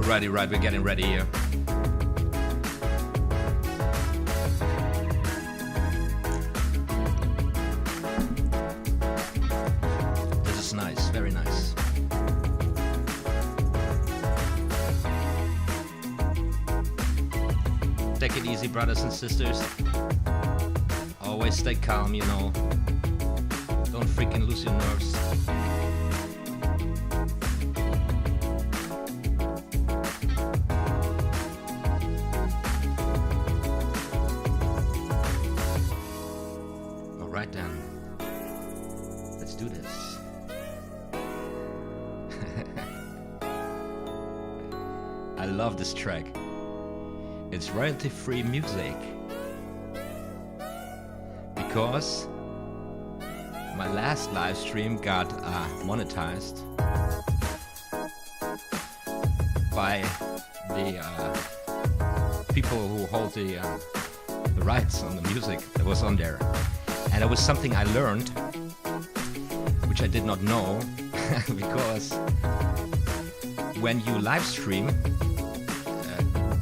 Alrighty, right, we're getting ready here. This is nice, very nice. Take it easy, brothers and sisters. Always stay calm, you know. Don't freaking lose your nerves. Alright then. Let's do this. I love this track. It's royalty-free music. Because my last live stream got monetized by the people who hold the rights on the music that was on there. And it was something I learned, which I did not know, because when you live stream,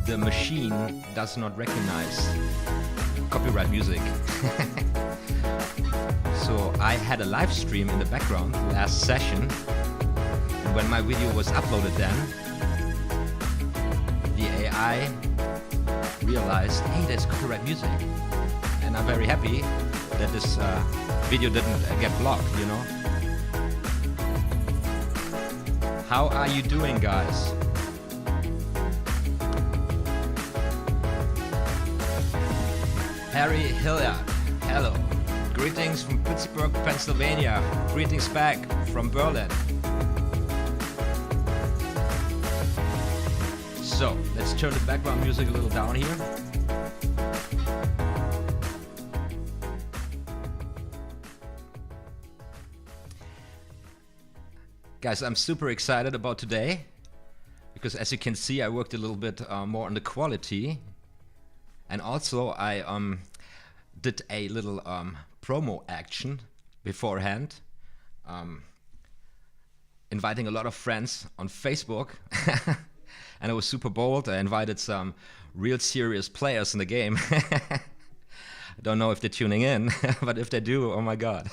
the machine does not recognize copyright music. So I had a live stream in the background last session, and when my video was uploaded then, the AI realized, hey, there's copyright music. And I'm very happy that this video didn't get blocked, you know. How are you doing, guys? Harry Hilliard, hello. Greetings from Pittsburgh, Pennsylvania. Greetings back from Berlin. So, let's turn the background music a little down here. Guys, I'm super excited about today, because as you can see, I worked a little bit more on the quality. And also I did a little promo action beforehand, inviting a lot of friends on Facebook. And it was super bold. I invited some real serious players in the game. I don't know if they're tuning in, but if they do, oh my god.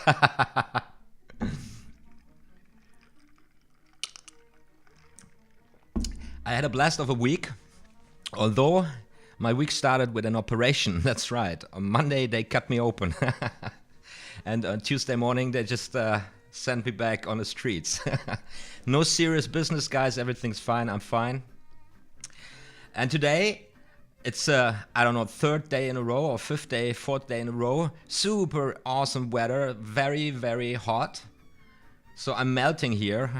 I had a blast of a week, although my week started with an operation. That's right. On Monday they cut me open. And on Tuesday morning they just sent me back on the streets. No serious business, guys. Everything's fine. I'm fine. And today it's I don't know, third day in a row or fifth day, fourth day in a row. Super awesome weather. Very, very hot. So I'm melting here.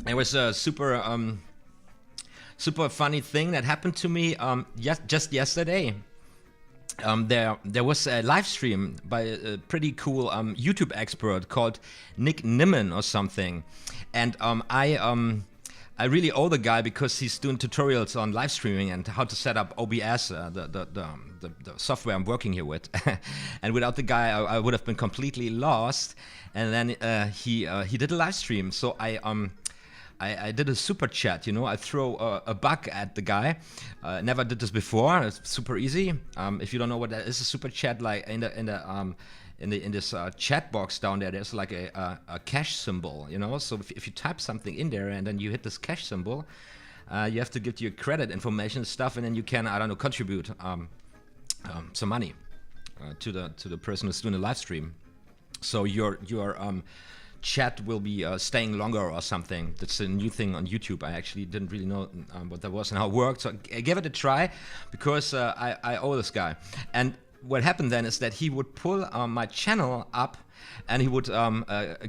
It was a super funny thing that happened to me just yesterday. There was a live stream by a pretty cool YouTube expert called Nick Nimmin or something, and I really owe the guy because he's doing tutorials on live streaming and how to set up OBS, the software I'm working here with. And without the guy, I would have been completely lost. And then he did a live stream, so I did a super chat, you know. I throw a buck at the guy. Never did this before. It's super easy. If you don't know what that is, a super chat, like in this chat box down there, there's like a cash symbol, you know. So if you type something in there and then you hit this cash symbol, you have to give your credit information and stuff, and then you can, I don't know, contribute some money to the person who's doing the live stream. So your chat will be staying longer or something. That's a new thing on YouTube. I actually didn't really know what that was and how it worked, so I gave it a try because I owe this guy. And what happened then is that he would pull my channel up and he would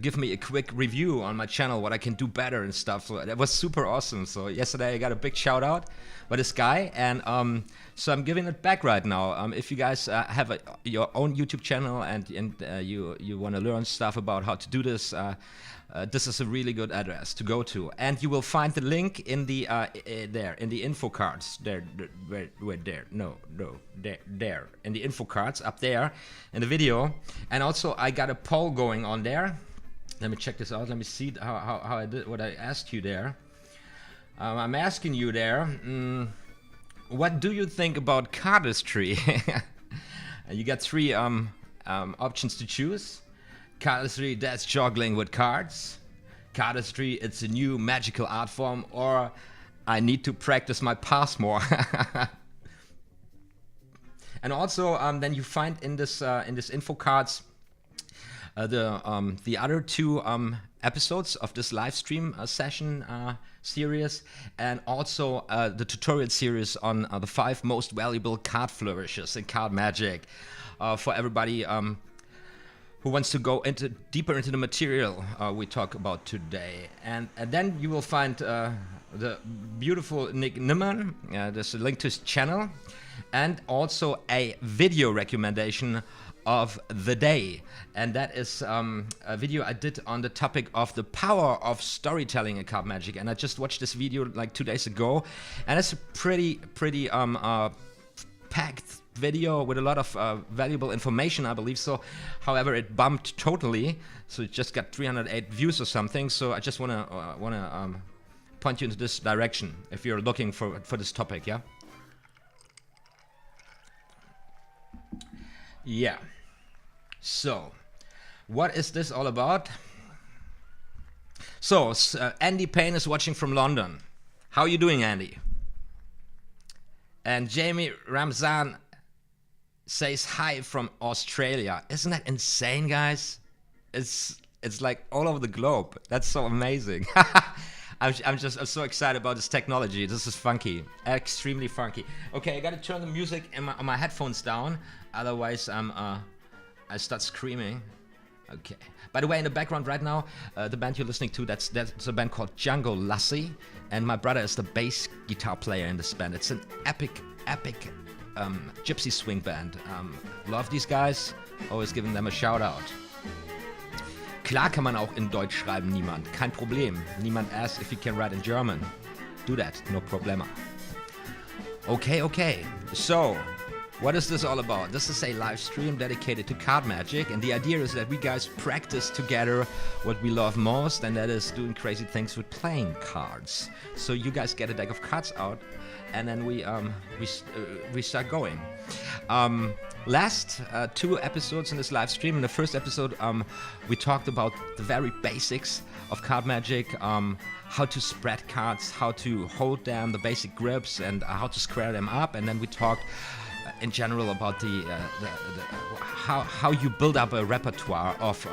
give me a quick review on my channel, what I can do better and stuff. So that was super awesome. So yesterday I got a big shout out by this guy, and so I'm giving it back right now. If you guys have your own YouTube channel and you want to learn stuff about how to do this, this is a really good address to go to, and you will find the link in the there in the info cards there in the info cards up there in the video. And also I got a poll going on there. Let me check this out. Let me see how I did what I asked you there. I'm asking you there, what do you think about cardistry? You got three options to choose. Cardistry, that's juggling with cards. Cardistry, it's a new magical art form. Or I need to practice my pass more. And also, then you find in this info cards the other two episodes of this live stream session series, and also the tutorial series on the 5 most valuable card flourishes in card magic for everybody who wants to go deeper into the material we talk about today. And then you will find the beautiful Nick Nimman. There's a link to his channel, and also a video recommendation of the day, and that is a video I did on the topic of the power of storytelling in card magic. And I just watched this video like 2 days ago, and it's a pretty packed video with a lot of valuable information, I believe so. However, it bumped totally, so it just got 308 views or something. So I just wanna point you into this direction if you're looking for this topic. Yeah. So, what is this all about? So, Andy Payne is watching from London. How are you doing, Andy? And Jamie Ramzan says hi from Australia. Isn't that insane, guys? It's like all over the globe. That's so amazing. I'm so excited about this technology. This is funky, extremely funky. Okay, I gotta turn the music on my headphones down, otherwise I start screaming. Okay. By the way, in the background right now, the band you're listening to, that's a band called Django Lassie, and my brother is the bass guitar player in this band. It's an epic gypsy swing band. Love these guys. Always giving them a shout out. Klar kann man auch in Deutsch schreiben, niemand. Kein Problem. Niemand asks if you can write in German. Do that, no problema. Okay. So, what is this all about? This is a live stream dedicated to card magic, and the idea is that we guys practice together what we love most, and that is doing crazy things with playing cards. So you guys get a deck of cards out, and then we start going. Last 2 episodes in this live stream. In the first episode, we talked about the very basics of card magic, how to spread cards, how to hold them, the basic grips, and how to square them up. And then we talked in general about how you build up a repertoire of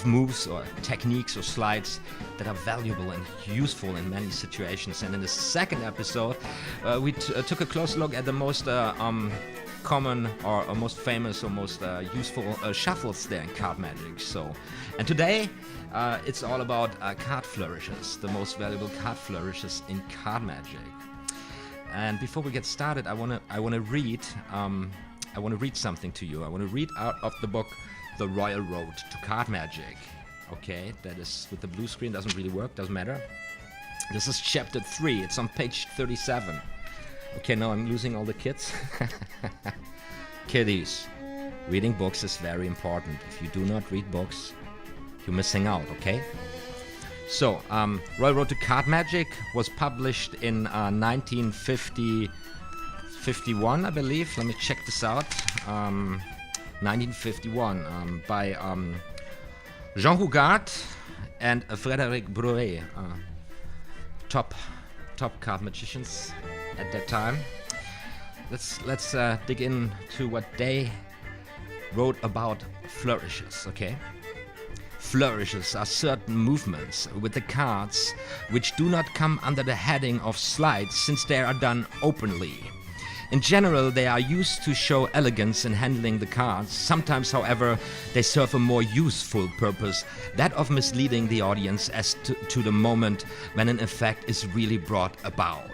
moves or techniques or sleights that are valuable and useful in many situations. And in the second episode, we took a close look at the most common or most famous or most useful shuffles there in card magic. So, and today it's all about card flourishes, the most valuable card flourishes in card magic. And before we get started, I wanna read something to you. I wanna read out of the book The Royal Road to Card Magic. Okay, that is with the blue screen, doesn't really work, doesn't matter. This is chapter 3. It's on page 37. Okay, now I'm losing all the kids. Kiddies, reading books is very important. If you do not read books, you're missing out, okay? So, Royal Road to Card Magic was published in 1951, I believe. Let me check this out. 1951 by Jean Hougart and Frédéric Brouet, top card magicians at that time. Let's dig into what they wrote about flourishes, okay? Flourishes are certain movements with the cards which do not come under the heading of sleight, since they are done openly. In general, they are used to show elegance in handling the cards. Sometimes, however, they serve a more useful purpose, that of misleading the audience as to the moment when an effect is really brought about.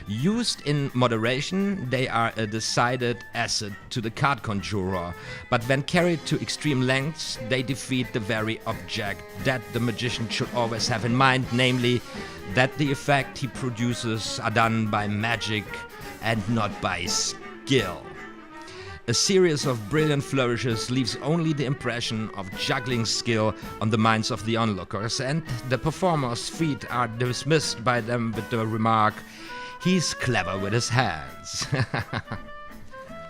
Used in moderation, they are a decided asset to the card conjurer, but when carried to extreme lengths, they defeat the very object that the magician should always have in mind, namely, that the effect he produces are done by magic and not by skill. A series of brilliant flourishes leaves only the impression of juggling skill on the minds of the onlookers, and the performer's feet are dismissed by them with the remark, "He's clever with his hands."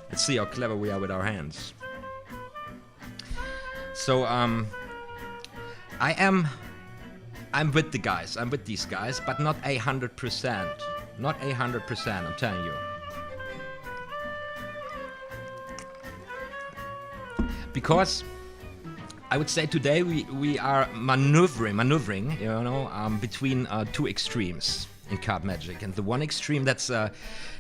Let's see how clever we are with our hands. So, I'm with the guys. I'm with these guys, but not 100%. Not 100%, I'm telling you. Because I would say today we are maneuvering, you know, between two extremes in card magic, and the one extreme that's a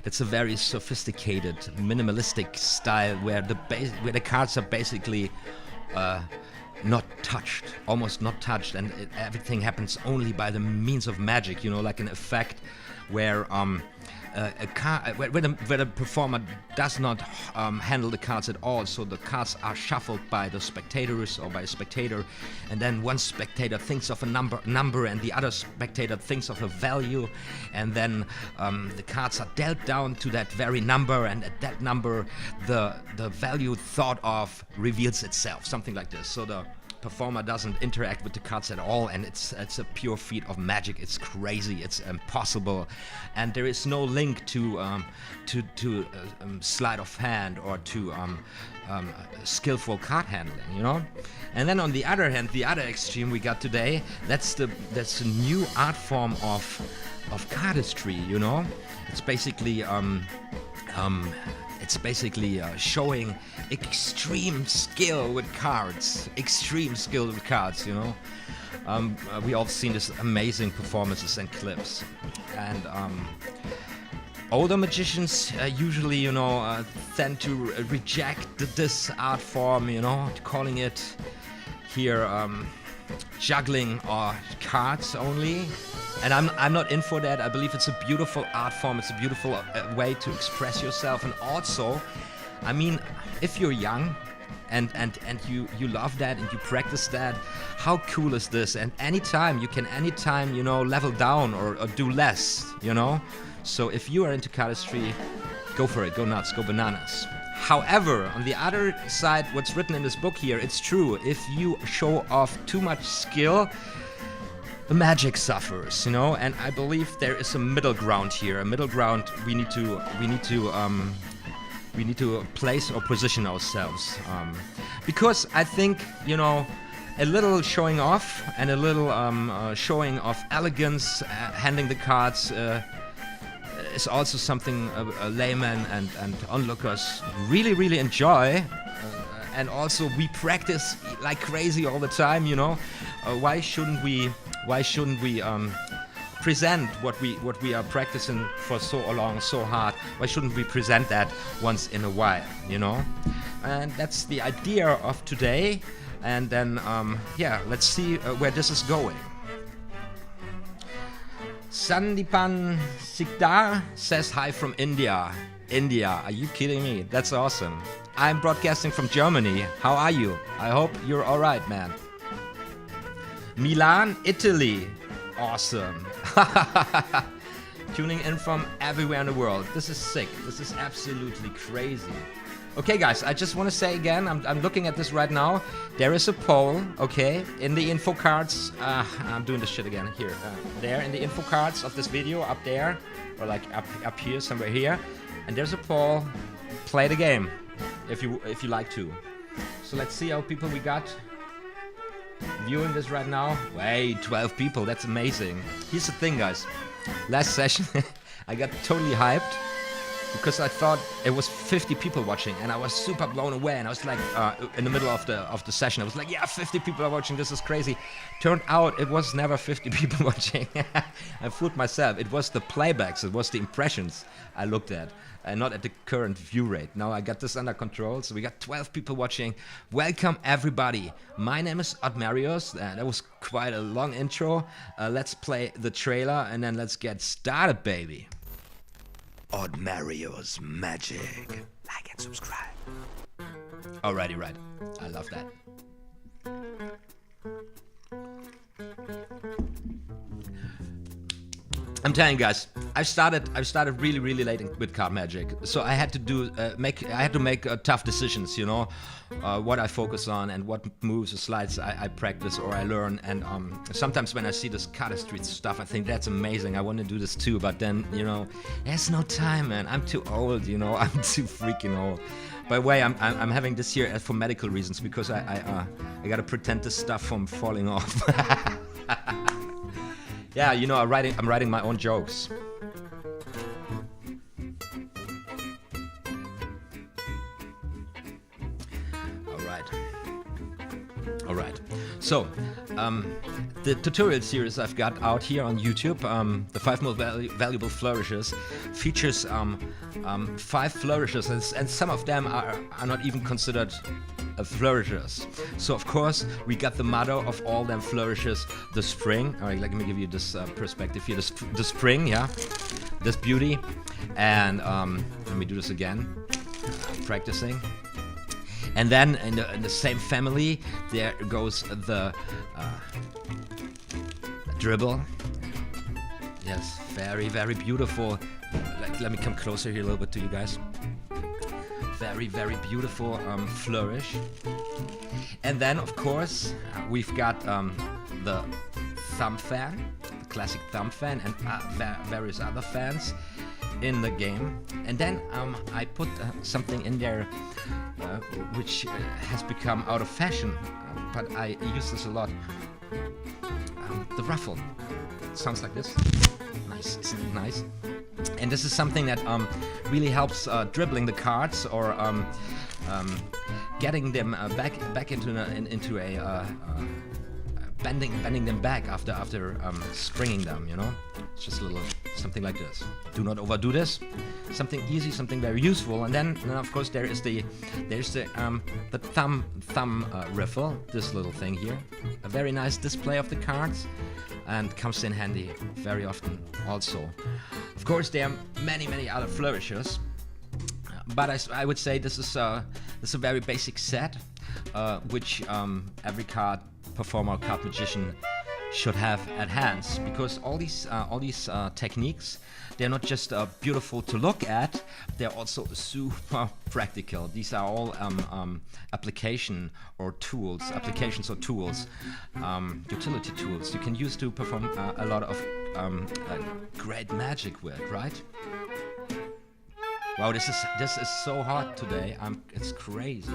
very sophisticated, minimalistic style where the cards are basically not touched, almost not touched, and everything happens only by the means of magic. You know, like an effect where where the performer does not handle the cards at all, so the cards are shuffled by the spectators or by a spectator, and then one spectator thinks of a number and the other spectator thinks of a value, and then the cards are dealt down to that very number, and at that number the value thought of reveals itself, something like this. So the performer doesn't interact with the cards at all, and it's a pure feat of magic. It's crazy, it's impossible, and there is no link to sleight of hand or to skillful card handling, you know. And then on the other hand, the other extreme we got today, that's the new art form of cardistry, you know. It's basically showing extreme skill with cards. You know. We all seen this amazing performances and clips. And older magicians usually, you know, tend to reject this art form, you know, calling it here juggling or cards only. And I'm not in for that. I believe it's a beautiful art form. It's a beautiful way to express yourself. And also, I mean, if you're young and you love that and you practice that, how cool is this? And anytime, you know, level down or do less, you know? So if you are into cardistry, go for it. Go nuts. Go bananas. However, on the other side, what's written in this book here, it's true. If you show off too much skill, the magic suffers, you know, and I believe there is a middle ground here. A middle ground we need to place or position ourselves, because I think, you know, a little showing off and a little showing of elegance, handling the cards, is also something a layman and onlookers really enjoy. And also we practice like crazy all the time, you know. Why shouldn't we present what we are practicing for so long, so hard? Why shouldn't we present that once in a while, you know? And that's the idea of today. And then yeah, let's see where this is going. Sandipan Sikdar says hi from India. India, are you kidding me? That's awesome. I'm broadcasting from Germany. How are you? I hope you're all right, man. Milan, Italy. Awesome. Tuning in from everywhere in the world. This is sick. This is absolutely crazy. Okay, guys, I just want to say again, I'm looking at this right now. There is a poll, okay, in the info cards. I'm doing this shit again. Here, there in the info cards of this video, up there, or like up here, somewhere here. And there's a poll. Play the game, if you like to. So let's see how people we got viewing this right now. Wait, 12 people. That's amazing. Here's the thing, guys. Last session, I got totally hyped. because I thought it was 50 people watching, and I was super blown away. And I was like, in the middle of the session, I was like, yeah, 50 people are watching. This is crazy. Turned out it was never 50 people watching. I fooled myself. It was the playbacks. It was the impressions I looked at, and not at the current view rate. Now I got this under control. So we got 12 people watching. Welcome everybody. My name is OTHMARIUS. That was quite a long intro. Let's play the trailer and then let's get started, baby. OTHMARIUS Magic. Like and subscribe. Alrighty, right. I love that. I'm telling you guys, I started really late with card magic, so I had to make tough decisions, you know, what I focus on and what moves or slides I practice or I learn. And sometimes when I see this cardistry stuff, I think that's amazing. I want to do this too, but then, you know, there's no time, man. I'm too old, you know. I'm too freaking old. By the way, I'm having this here for medical reasons because I gotta pretend this stuff from falling off. Yeah, you know, I'm writing my own jokes. All right. So, the tutorial series I've got out here on YouTube, the 5 most valuable flourishes, features 5 flourishes, and some of them are not even considered flourishes. So of course we got the mother of all them flourishes, the spring. All right, let me give you this perspective here. The spring, yeah, this beauty. And let me do this again. Practicing. And then in the same family, there goes the dribble. Yes, very beautiful. Let me come closer here a little bit to you guys. Very beautiful flourish. And then of course we've got the thumb fan, the classic thumb fan, and various other fans in the game. And then I put something in there which has become out of fashion, but I use this a lot. The Ruffle. Sounds like this. Nice, isn't it nice? And this is something that really helps dribbling the cards or getting them back into a bending them back after springing them. You know, it's just a little something like this. Do not overdo this. Something easy, something very useful. And then of course there's the thumb riffle. This little thing here, a very nice display of the cards, and comes in handy very often also. Of course, there are many other flourishes, but I would say this is a very basic set, which every card performer, card magician should have at hands, because all these techniques, they're not just beautiful to look at, they're also super practical. These are all applications or tools, utility tools you can use to perform a lot of great magic with, right? Wow, this is so hot today. It's crazy.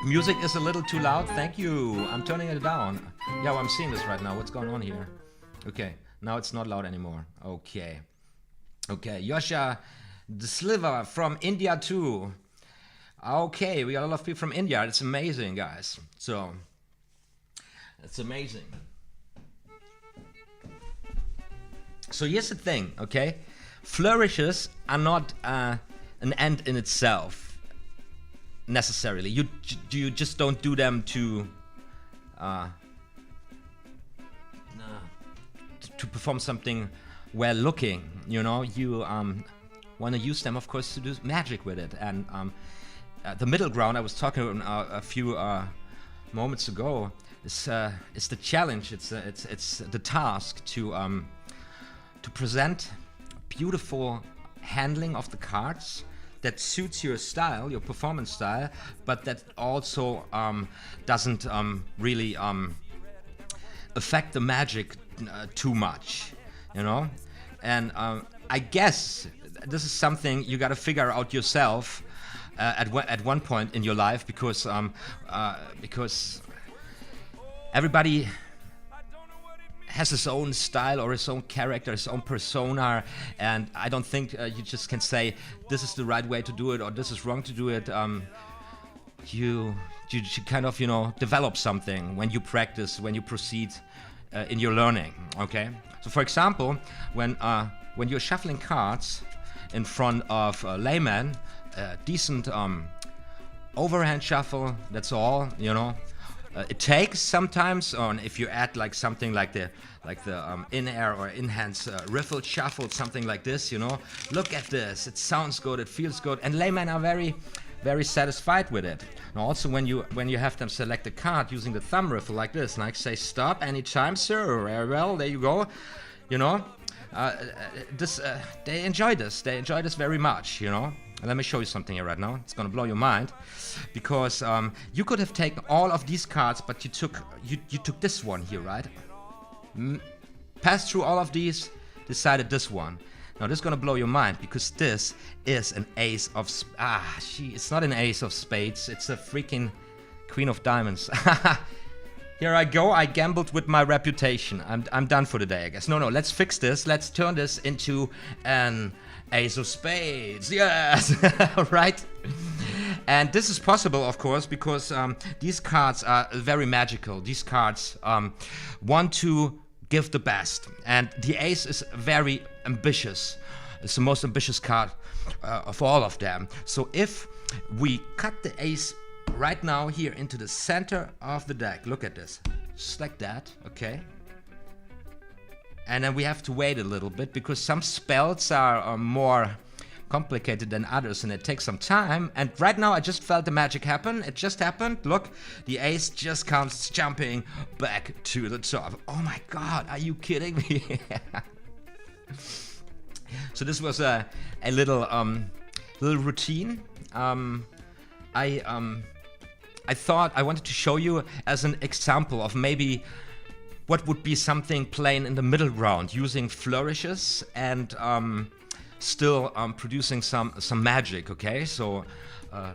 Music is a little too loud. Thank you. I'm turning it down. Yeah, well, I'm seeing this right now. What's going on here? Okay, now it's not loud anymore. Okay, Yosha the Sliver from India too. Okay, we got a lot of people from India. It's amazing, guys. So it's amazing. So here's the thing, okay? Flourishes are not an end in itself. Necessarily, you just don't do them to perform something well looking. You know, you want to use them, of course, to do magic with it. And the middle ground I was talking a few moments ago is the challenge. It's the task to present beautiful handling of the cards that suits your style, your performance style, but that also doesn't really affect the magic too much, you know. And I guess this is something you got to figure out yourself at one point in your life, because everybody has his own style or his own character, his own persona, and I don't think you just can say this is the right way to do it or this is wrong to do it. You should kind of, you know, develop something when you practice, when you proceed in your learning. Okay. So, for example, when you're shuffling cards in front of a layman, decent overhand shuffle. That's all, you know. It takes sometimes, and if you add like something like the in-air or in-hands riffle shuffle, something like this, you know. Look at this. It sounds good. It feels good, and laymen are very, very satisfied with it. And also, when you have them select a card using the thumb riffle like this, like say stop anytime, sir. Very well. There you go. You know, they enjoy this. They enjoy this very much. You know. And let me show you something here right now. It's gonna blow your mind, because you could have taken all of these cards, but you took this one here, right? Passed through all of these, decided this one. Now this is gonna blow your mind, because this is an ace of it's not an ace of spades. It's a freaking queen of diamonds. Here I go. I gambled with my reputation. I'm done for the day, I guess. No, let's fix this. Let's turn this into an ace of spades. Yes. Right. And this is possible, of course, because these cards are very magical. These cards want to give the best, and the ace is very ambitious. It's the most ambitious card of all of them. So if we cut the ace right now here into the center of the deck, look at this, just like that, okay? And then we have to wait a little bit, because some spells are more complicated than others, and it takes some time. And right now I just felt the magic happen. It just happened. Look, the ace just comes jumping back to the top. Oh my God, are you kidding me? So this was a little routine. I thought I wanted to show you as an example of maybe what would be something playing in the middle ground, using flourishes and still producing some magic. Okay, so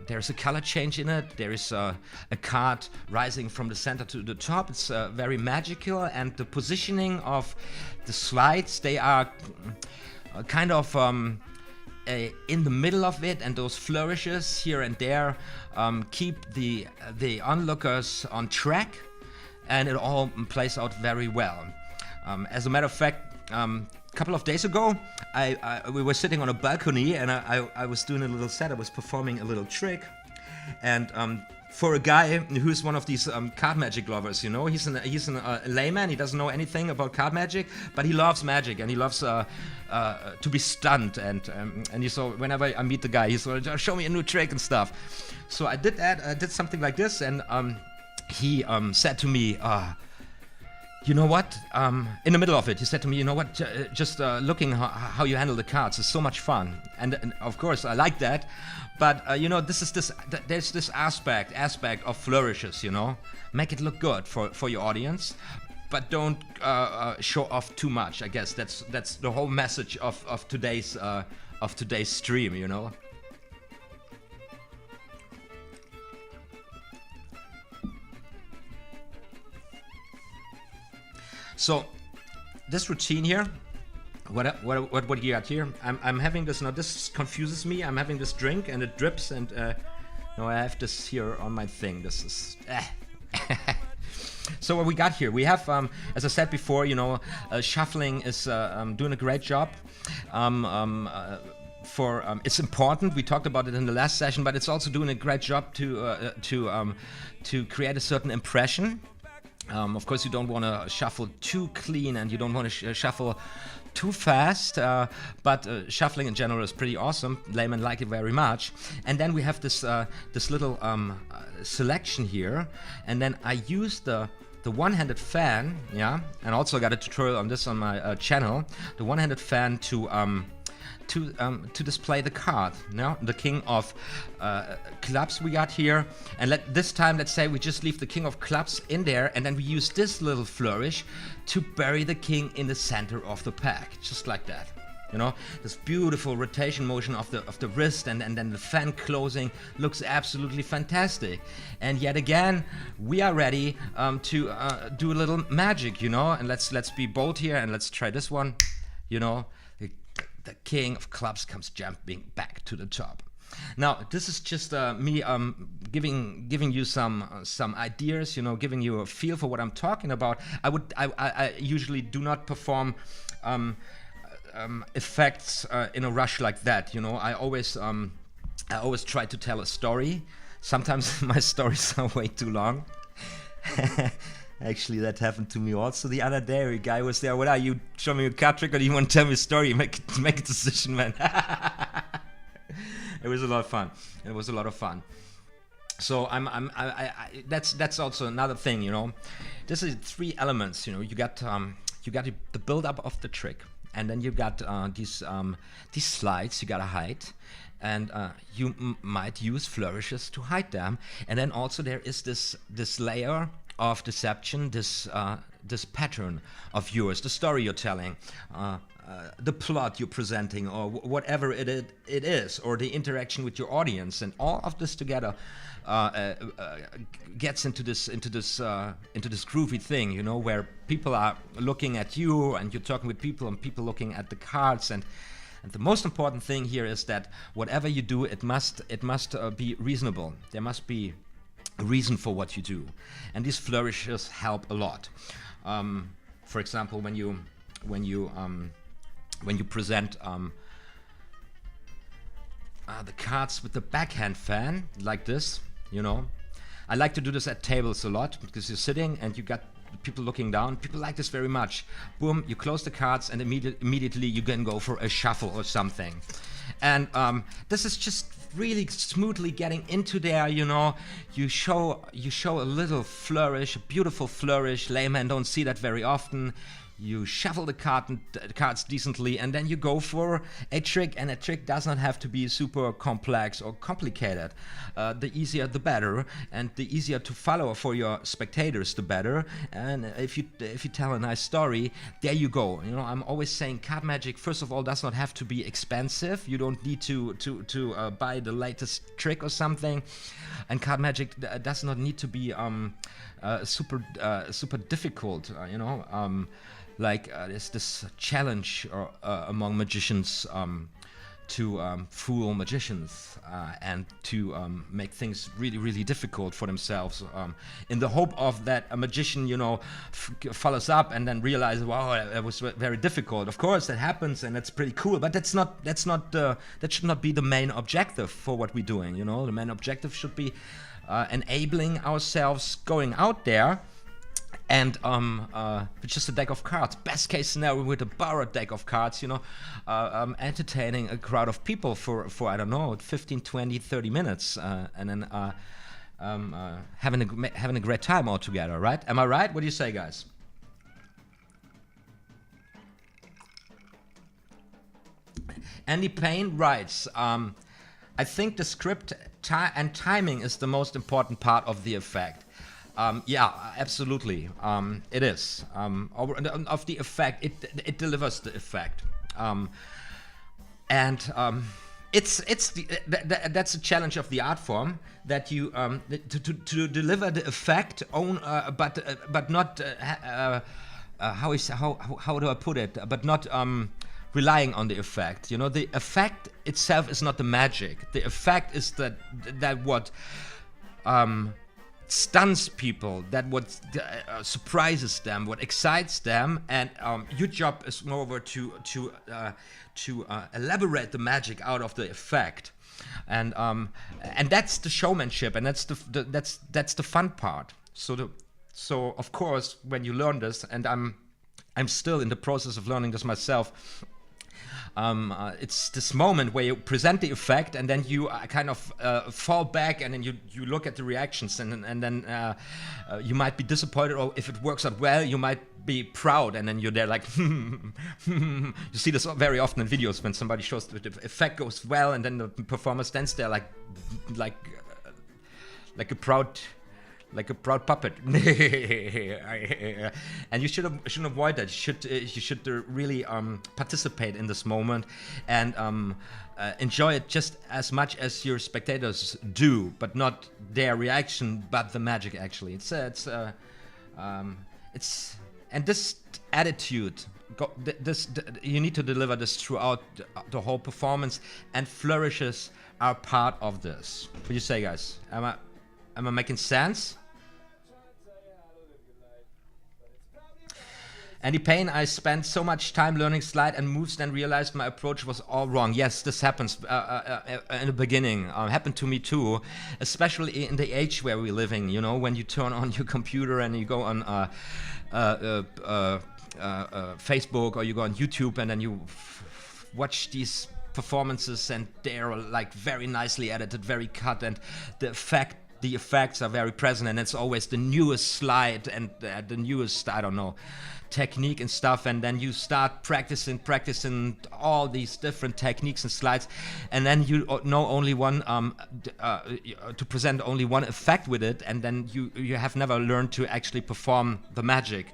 there's a color change in it. There is a card rising from the center to the top. It's very magical, and the positioning of the slides, they are kind of in the middle of it, and those flourishes here and there keep the onlookers on track, and it all plays out very well. As a matter of fact, a couple of days ago, we were sitting on a balcony, and I was doing a little set. I was performing a little trick, and for a guy who's one of these card magic lovers, you know, he's a layman. He doesn't know anything about card magic, but he loves magic, and he loves to be stunned. And so whenever I meet the guy, he's like, show me a new trick and stuff. So I did that. I did something like this, and he said to me, you know what? In the middle of it, he said to me, you know what? Just looking how you handle the cards is so much fun, and of course I like that. But you know, there's this aspect of flourishes. You know, make it look good for your audience, but don't show off too much. I guess that's the whole message of today's stream. You know. So this routine here, what you got here? I'm having this now. This confuses me. I'm having this drink and it drips, and now I have this here on my thing. This is. So what we got here? We have, as I said before, you know, shuffling is doing a great job. It's important. We talked about it in the last session, but it's also doing a great job to create a certain impression. Of course, you don't want to shuffle too clean, and you don't want to shuffle too fast, but shuffling in general is pretty awesome. Laymen like it very much. And then we have this little selection here, and then I use the one-handed fan, yeah, and also got a tutorial on this on my channel. The one-handed fan to display the card, you know, the king of clubs we got here, and this time let's say we just leave the king of clubs in there, and then we use this little flourish to bury the king in the center of the pack, just like that. You know, this beautiful rotation motion of the wrist, and then the fan closing looks absolutely fantastic. And yet again, we are ready to do a little magic, you know. And let's be bold here, and let's try this one. You know, the king of clubs comes jumping back to the top. Now, this is just me giving you some ideas, you know, giving you a feel for what I'm talking about. I usually do not perform effects in a rush like that, you know. I always try to tell a story. Sometimes my stories are way too long. Actually, that happened to me also the other day. A guy was there. What are you? Show me a card trick, or do you want to tell me a story? Make a decision, man. It was a lot of fun. It was a lot of fun. So that's also another thing, you know. This is 3 elements, you know. You got the build up of the trick, and then you got these slides you gotta hide, and you might use flourishes to hide them. And then also there is this layer of deception, this pattern of yours, the story you're telling, the plot you're presenting, or whatever it is, or the interaction with your audience, and all of this together gets into this groovy thing, you know, where people are looking at you, and you're talking with people, and people looking at the cards. And the most important thing here is that whatever you do, it must be reasonable. There must be a reason for what you do, and these flourishes help a lot. For example, when you present the cards with the backhand fan like this, you know. I like to do this at tables a lot, because you're sitting and you got people looking down. People like this very much. Boom, you close the cards, and immediately you can go for a shuffle or something. And this is just really smoothly getting into there, you know. You show a little flourish, a beautiful flourish. Laymen don't see that very often. You shuffle the cards decently, and then you go for a trick, and a trick does not have to be super complex or complicated. The easier the better, and the easier to follow for your spectators the better. And if you tell a nice story, there you go. You know, I'm always saying card magic, first of all, does not have to be expensive. You don't need to buy the latest trick or something, and card magic does not need to be super difficult. You know. There's this challenge among magicians to fool magicians and to make things really, really difficult for themselves, in the hope of that a magician, you know, follows up and then realizes, wow, it was very difficult. Of course, that happens, and that's pretty cool. But that should not be the main objective for what we're doing. You know, the main objective should be enabling ourselves going out there. And with just a deck of cards, best case scenario with a borrowed deck of cards, you know, entertaining a crowd of people for I don't know, 15, 20, 30 minutes, and then having a great time all together, right? Am I right? What do you say, guys? Andy Payne writes, I think the script and timing is the most important part of the effect. Yeah, absolutely. It is. Of the effect, it delivers the effect, and that's a challenge of the art form, that you to deliver the effect but not how do I put it? But not relying on the effect. You know, the effect itself is not the magic. The effect is that what stuns people, that what surprises them, what excites them, and your job is moreover to elaborate the magic out of the effect, and that's the showmanship, and that's the fun part. So of course, when you learn this, and I'm still in the process of learning this myself. It's this moment where you present the effect, and then you kind of fall back, and then you look at the reactions, and then you might be disappointed, or if it works out well, you might be proud, and then you're there like you see this very often in videos when somebody shows the effect goes well, and then the performer stands there like a proud like a proud puppet. And you shouldn't avoid that. You should really participate in this moment and enjoy it just as much as your spectators do, but not their reaction, but the magic actually. And this attitude, you need to deliver this throughout the whole performance, and flourishes are part of this. What do you say, guys? Am I making sense? Any pain? I spent so much time learning sleight and moves, then realized my approach was all wrong. Yes, this happens in the beginning. Happened to me too, especially in the age where we're living. You know, when you turn on your computer and you go on Facebook or you go on YouTube, and then you watch these performances, and they're like very nicely edited, very cut, and the effects are very present, and it's always the newest slide and the newest, I don't know, technique and stuff, and then you start practicing all these different techniques and slides, and then you know only one to present only one effect with it, and then you have never learned to actually perform the magic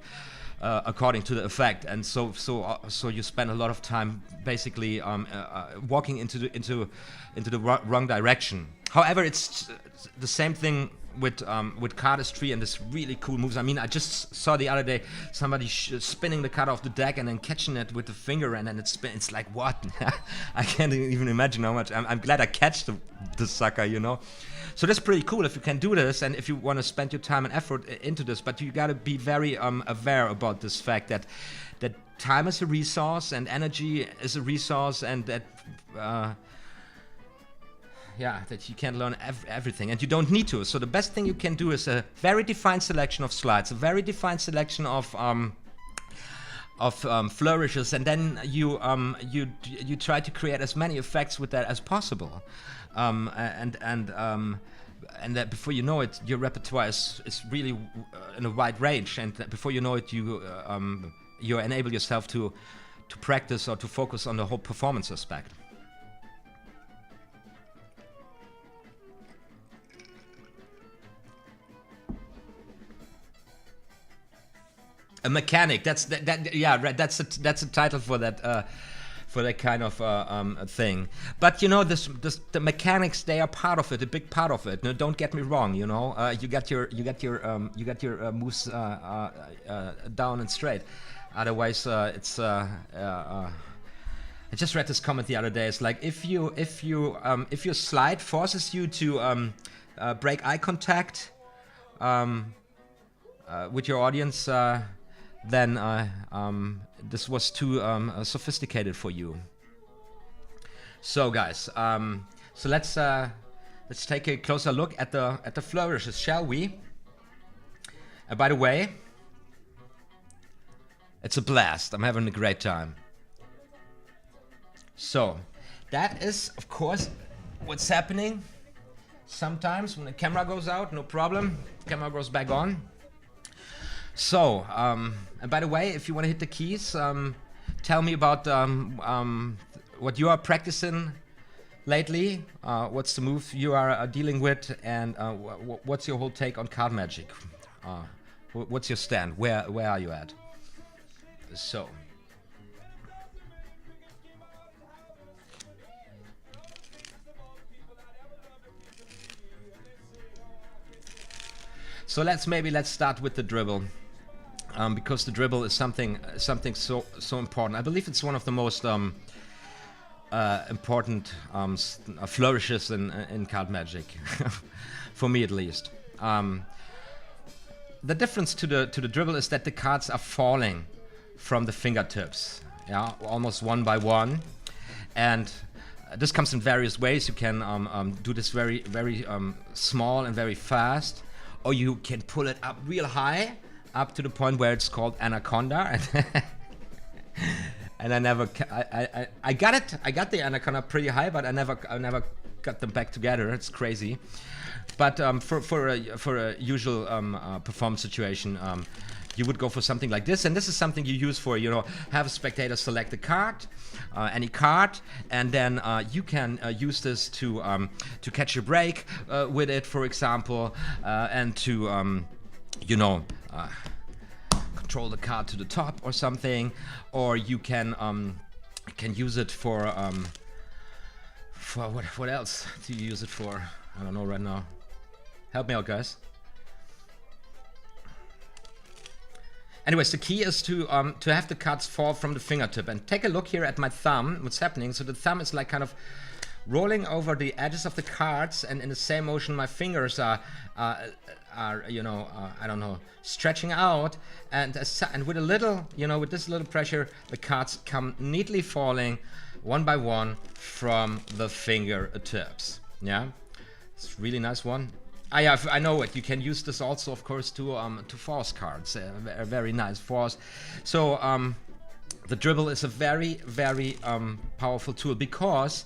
according to the effect, and so you spend a lot of time basically walking into the wrong direction. However, it's the same thing with cardistry and this really cool moves. I mean, I just saw the other day somebody spinning the card off the deck and then catching it with the finger, and then it's like, what? I can't even imagine how much. I'm glad I catch the sucker, you know. So that's pretty cool if you can do this, and if you want to spend your time and effort into this. But you got to be very aware about this fact that time is a resource and energy is a resource, and that that you can't learn everything, and you don't need to. So the best thing you can do is a very defined selection of slides, a very defined selection of flourishes, and then you try to create as many effects with that as possible, and that before you know it, your repertoire is really in a wide range, and before you know it, you enable yourself to practice or to focus on the whole performance aspect. A mechanic. That's a title for that kind of thing. But you know, the mechanics, they are part of it, a big part of it. No, don't get me wrong. You know, you got your moves down and straight. Otherwise, it's. I just read this comment the other day. It's like if your slide forces you to break eye contact with your audience, then this was too sophisticated for you. So guys, so let's take a closer look at the flourishes, shall we? And by the way, it's a blast. I'm having a great time. So that is, of course, what's happening sometimes when the camera goes out. No problem, camera goes back on. So, and by the way, if you want to hit the keys, tell me about what you are practicing lately, what's the move you are dealing with, and what's your whole take on card magic? What's your stand? Where are you at? So. So let's start with the dribble. Because the dribble is something so important. I believe it's one of the most important flourishes in card magic, for me at least. The difference to the dribble is that the cards are falling from the fingertips, almost one by one, and this comes in various ways. You can do this very small and very fast, or you can pull it up real high, up to the point where it's called anaconda, and I got it. I got the anaconda pretty high, but I never got them back together. It's crazy. But for a usual performance situation, you would go for something like this, and this is something you use for, you know, have a spectator select a card, any card, and then you can use this to catch a break with it, for example, and to you know, control the card to the top or something, or you can use it for what else do you use it for? I don't know right now. Help me out, guys. Anyways, the key is to have the cards fall from the fingertip. And take a look here at my thumb, what's happening. So the thumb is like kind of rolling over the edges of the cards, and in the same motion my fingers are you know, I don't know, stretching out, and with a little, you know, with this little pressure, the cards come neatly falling one by one from the fingertips. Yeah, it's a really nice one. I know it. You can use this also, of course, to force cards. A very nice force. So the dribble is a very, very powerful tool, because,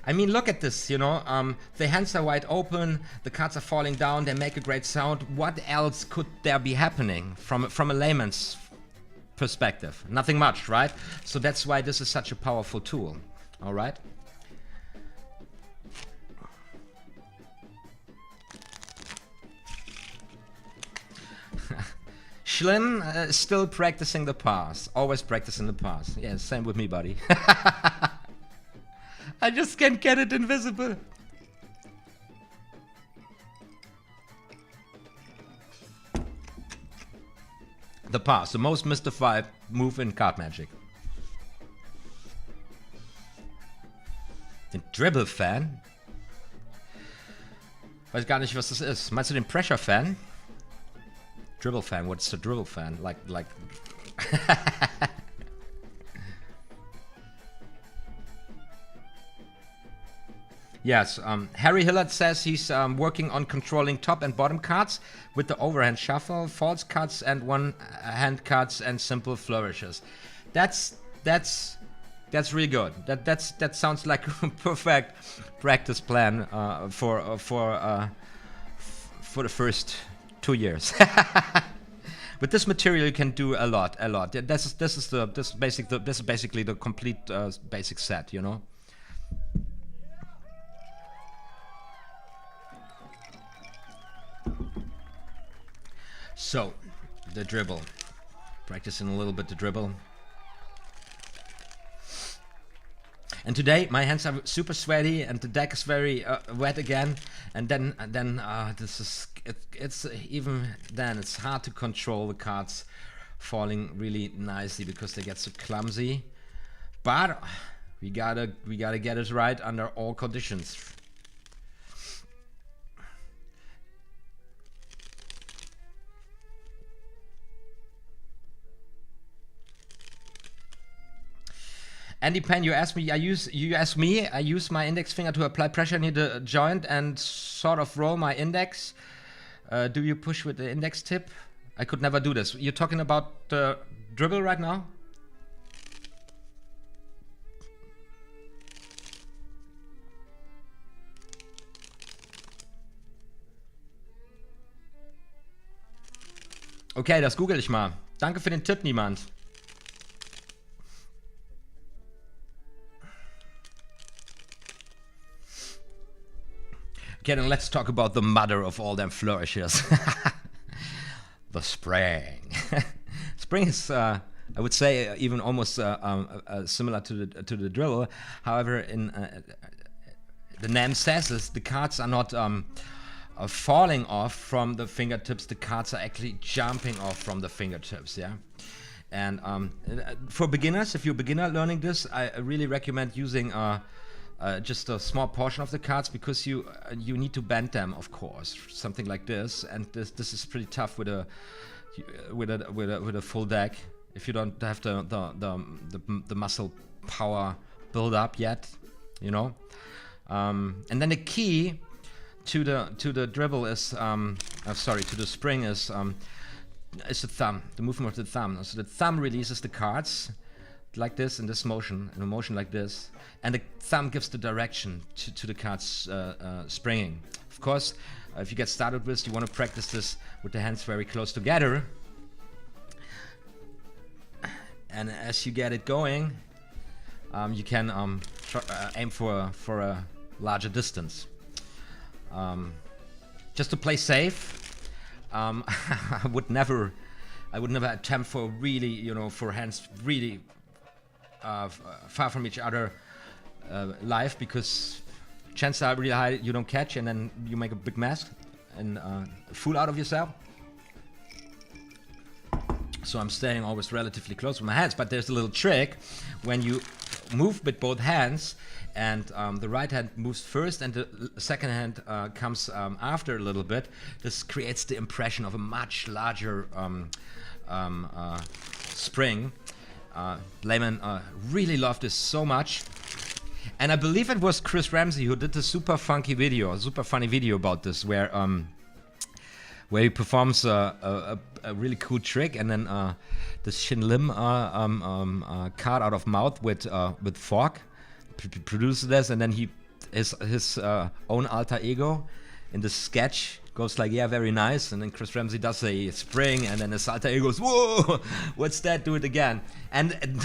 I mean, look at this, you know, the hands are wide open, the cards are falling down, they make a great sound. What else could there be happening from a layman's perspective? Nothing much, right? So that's why this is such a powerful tool. All right. Schlim, still practicing the pass. Always practicing the pass. Yeah, same with me, buddy. I just can't get it invisible. The pass, the most mystified move in card magic. Den Dribble-Fan? Weiß gar nicht, was das ist. Meinst du den Pressure-Fan? Dribble-Fan, what's the Dribble-Fan? Like... Yes, Harry Hillard says he's working on controlling top and bottom cards with the overhand shuffle, false cards and one-hand cards and simple flourishes. That's really good. That sounds like a perfect practice plan for the first 2 years. With this material, you can do a lot. This is basically the complete basic set, you know. So, the dribble. Practicing a little bit the dribble. And today my hands are super sweaty and the deck is very wet again. And then this is it's even then it's hard to control the cards falling really nicely because they get so clumsy. But we gotta get it right under all conditions. Andy Penn, you asked me. I use my index finger to apply pressure near the joint and sort of roll my index. Do you push with the index tip? I could never do this. You're talking about the dribble right now? Okay, das google ich mal. Danke für den Tipp, niemand. Okay, then let's talk about the mother of all them flourishes. The spring. Spring is, I would say, even almost similar to the dribble. However, in the name says is the cards are not falling off from the fingertips. The cards are actually jumping off from the fingertips. Yeah. And for beginners, if you're a beginner learning this, I really recommend using just a small portion of the cards, because you need to bend them, of course, something like this. And this is pretty tough with a full deck if you don't have the muscle power build up yet, you know. And then the key to the dribble is to the spring is the thumb, the movement of the thumb. So the thumb releases the cards like this in this motion, in a motion like this, and the thumb gives the direction to the cards springing. Of course, if you get started with this, you want to practice this with the hands very close together, And as you get it going, you can aim for a larger distance. Just to play safe, I would never attempt for really, you know, for hands really far from each other live, because chances are really high you don't catch, and then you make a big mess and a fool out of yourself. So I'm staying always relatively close with my hands, but there's a little trick when you move with both hands, and the right hand moves first and the second hand comes after a little bit. This creates the impression of a much larger spring. Layman really loved this so much. And I believe it was Chris Ramsey who did a super funny video about this, where he performs a really cool trick, and then the Shin Lim card out of mouth with fork produces this, and then his own alter ego in the sketch goes like, yeah, very nice, and then Chris Ramsey does a spring, and then his alter ego goes, whoa, what's that? Do it again. And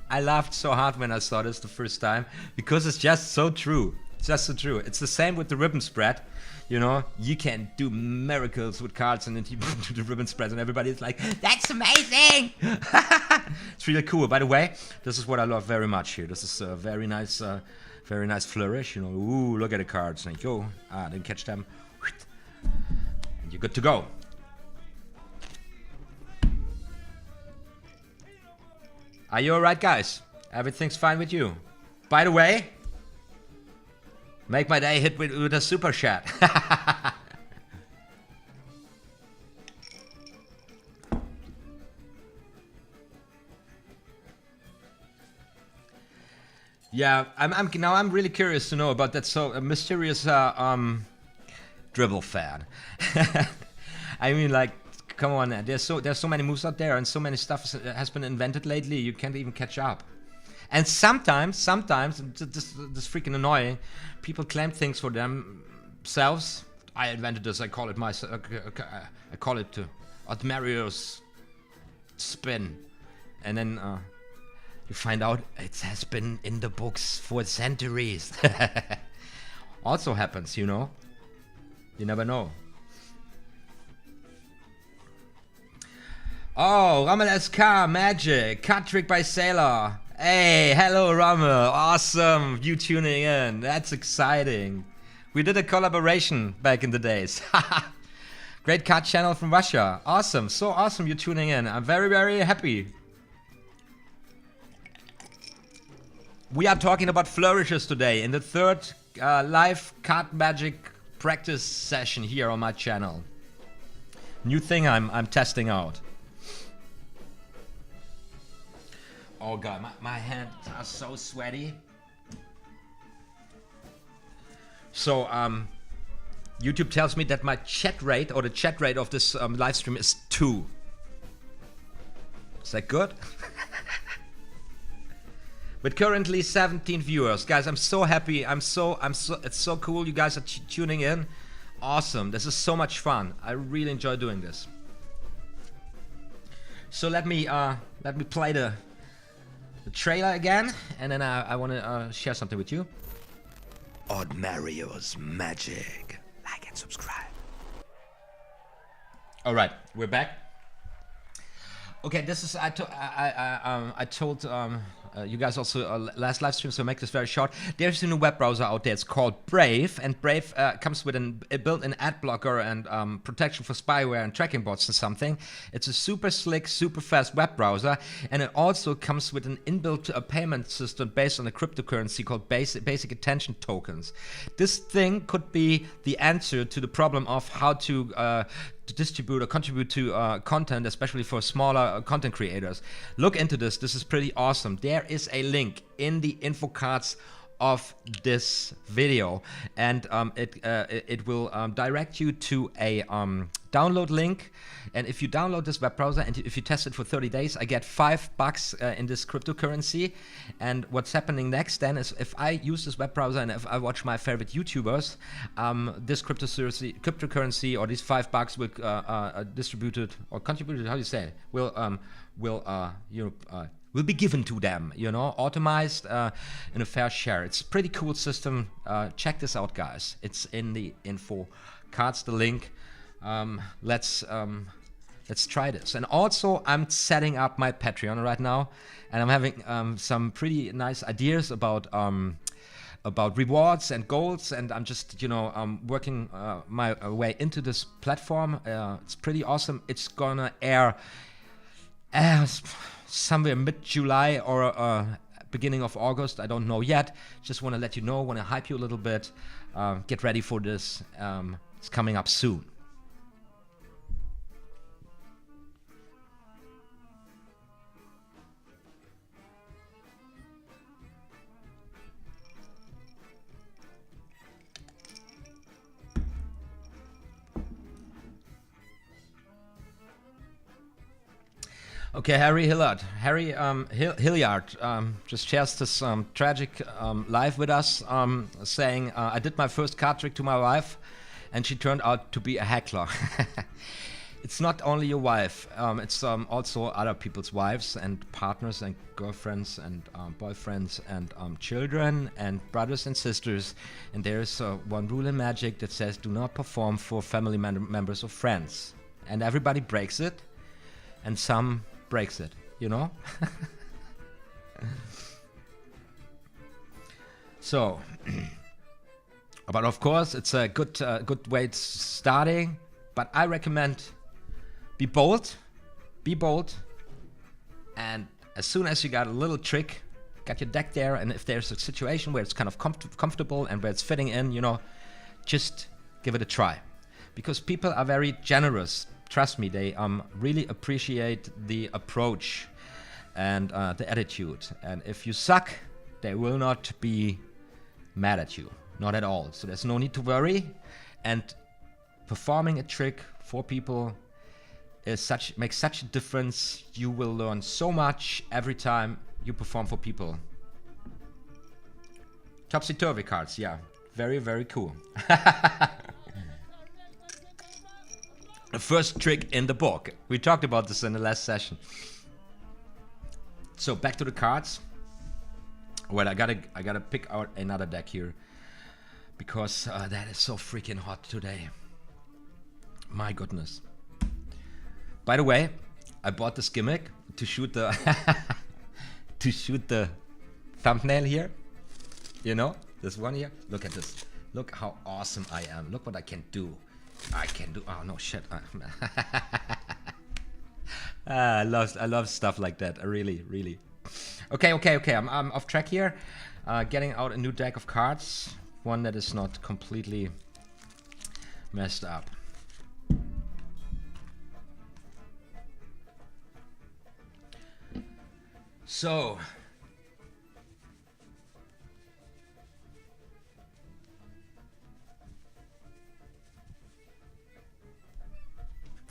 I laughed so hard when I saw this the first time, because it's just so true. It's just so true. It's the same with the ribbon spread. You know, you can do miracles with cards, and then you do the ribbon spreads, and everybody's like, that's amazing! It's really cool. By the way, this is what I love very much here. This is a very nice flourish. You know, ooh, look at the cards. And yo, didn't catch them. And you're good to go. Are you alright, guys? Everything's fine with you? By the way, make my day hit with a super chat. Yeah, I'm really curious to know about that mysterious Dribble fan. I mean, like, come on, there's so many moves out there, and so many stuff has been invented lately. You can't even catch up. And sometimes this freaking annoying. People claim things for themselves. I invented this. I call it myself. I call it OTHMARIUS spin, and then you find out it has been in the books for centuries. Also happens, you know. You never know. Oh, Ruffle SK Magic, card trick by Sailor. Hey, hello Ruffle, awesome, you tuning in, that's exciting. We did a collaboration back in the days. Great card channel from Russia, awesome, so awesome you're tuning in, I'm very, very happy. We are talking about flourishes today in the third live card magic practice session here on my channel. New thing I'm testing out. Oh god, my hands are so sweaty. So YouTube tells me that my chat rate, or the chat rate of this live stream, is 2. Is that good? With currently 17 viewers, guys, I'm so happy. It's so cool. You guys are tuning in. Awesome. This is so much fun. I really enjoy doing this. So let me play the trailer again, and then I want to share something with you. OTHMARIUS Magic. Like and subscribe. All right, we're back. Okay, this is I told you guys also last live stream, so make this very short. There's a new web browser out there. It's called Brave, and Brave comes with a built-in ad blocker and protection for spyware and tracking bots and something. It's a super slick, super fast web browser, and it also comes with an inbuilt payment system based on a cryptocurrency called basic attention tokens. This thing could be the answer to the problem of how to distribute or contribute to content, especially for smaller content creators. Look into this. This is pretty awesome. There is a link in the info cards of this video, and it will direct you to a download link. And if you download this web browser and if you test it for 30 days, I get $5 in this cryptocurrency. And what's happening next then is, if I use this web browser and if I watch my favorite YouTubers, this cryptocurrency or these $5 will distributed or contributed, how do you say, will be given to them, you know, automized in a fair share. It's a pretty cool system. Check this out, guys. It's in the info cards, the link. Let's try this. And also, I'm setting up my Patreon right now, and I'm having some pretty nice ideas about rewards and goals, and I'm just, you know, working my way into this platform. It's pretty awesome. It's gonna air somewhere mid-July or beginning of August. I don't know yet. Just want to let you know, want to hype you a little bit. Get ready for this. It's coming up soon. Okay, Harry Hilliard just shares this tragic live with us, saying, I did my first card trick to my wife and she turned out to be a heckler. It's not only your wife, it's also other people's wives and partners and girlfriends and boyfriends and children and brothers and sisters. And there's one rule in Magic that says, do not perform for family members or friends. And everybody breaks it, and some breaks it, you know. So, but of course it's a good way to starting, but I recommend be bold, and as soon as you got a little trick, got your deck there, and if there's a situation where it's kind of comfortable and where it's fitting in, you know, just give it a try, because people are very generous. Trust me, they really appreciate the approach and the attitude. And if you suck, they will not be mad at you, not at all. So there's no need to worry. And performing a trick for people is makes such a difference. You will learn so much every time you perform for people. Topsy-turvy cards, yeah, very, very cool. The first trick in the book. We talked about this in the last session. So back to the cards. Well, I gotta pick out another deck here, because that is so freaking hot today. My goodness. By the way, I bought this gimmick to shoot the thumbnail here. You know, this one here. Look at this. Look how awesome I am. Look what I can do. Oh no, shit. I love stuff like that. I really. Okay. I'm off track here. Getting out a new deck of cards, one that is not completely messed up. So,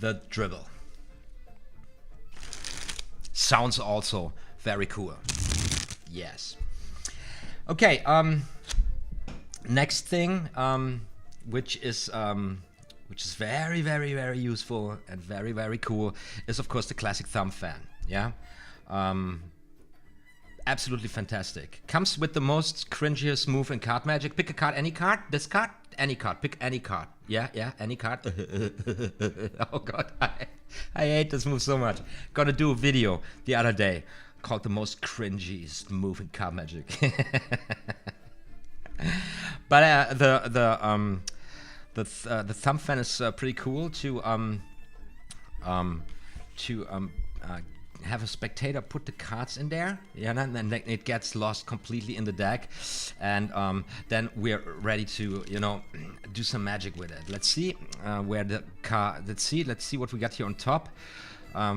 the Dribble. Sounds also very cool. Yes. Okay, next thing, which is very, very, very useful and very, very cool, is of course the classic thumb fan. Yeah. Absolutely fantastic. Comes with the most cringiest move in card magic. Pick a card, any card. This card, any card. Pick any card. Yeah, any card. Oh god, I hate this move so much. Gotta do a video the other day called the most cringiest move in card magic. But the thumb fan is pretty cool to have a spectator put the cards in there, yeah, and then it gets lost completely in the deck, and then we're ready to, you know, do some magic with it. Let's see where the card. Let's see what we got here on top.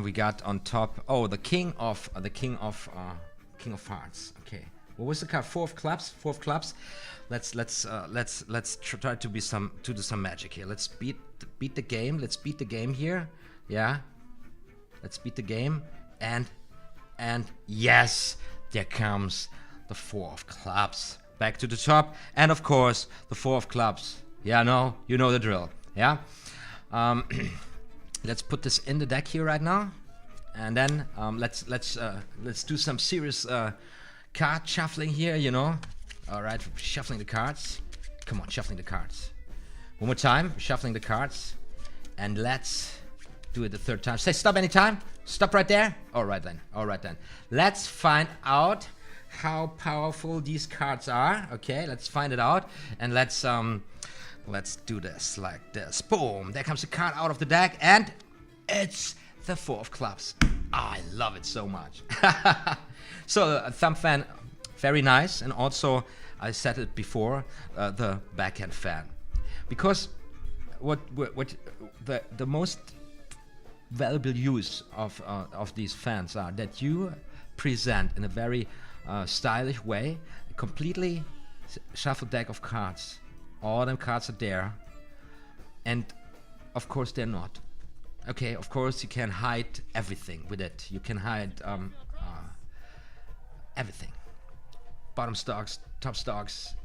We got on top, oh, the king of hearts. Okay, What was the card? 4 of clubs. 4 of clubs. Let's try to do some magic here. Let's beat the game. Let's beat the game here. Yeah. Let's beat the game. And yes, there comes the 4 of clubs. Back to the top. And of course, the 4 of clubs. Yeah, no, you know the drill. Yeah. Let's put this in the deck here right now. And then let's do some serious card shuffling here, you know. All right, shuffling the cards. Come on, shuffling the cards. One more time, shuffling the cards. And let's do it the 3rd time. Say stop anytime. Stop right there. All right then. All right then. Let's find out how powerful these cards are. Okay, let's find it out. And let's do this like this. Boom. There comes a card out of the deck, and it's the 4 of clubs. I love it so much. So Thumb fan, very nice. And also, I said it before, the backhand fan, because what the most valuable use of these fans are that you present in a very stylish way a completely shuffled deck of cards. All them cards are there, and of course they're not. Okay, of course you can hide everything with it. You can hide everything. Bottom stocks, top stocks,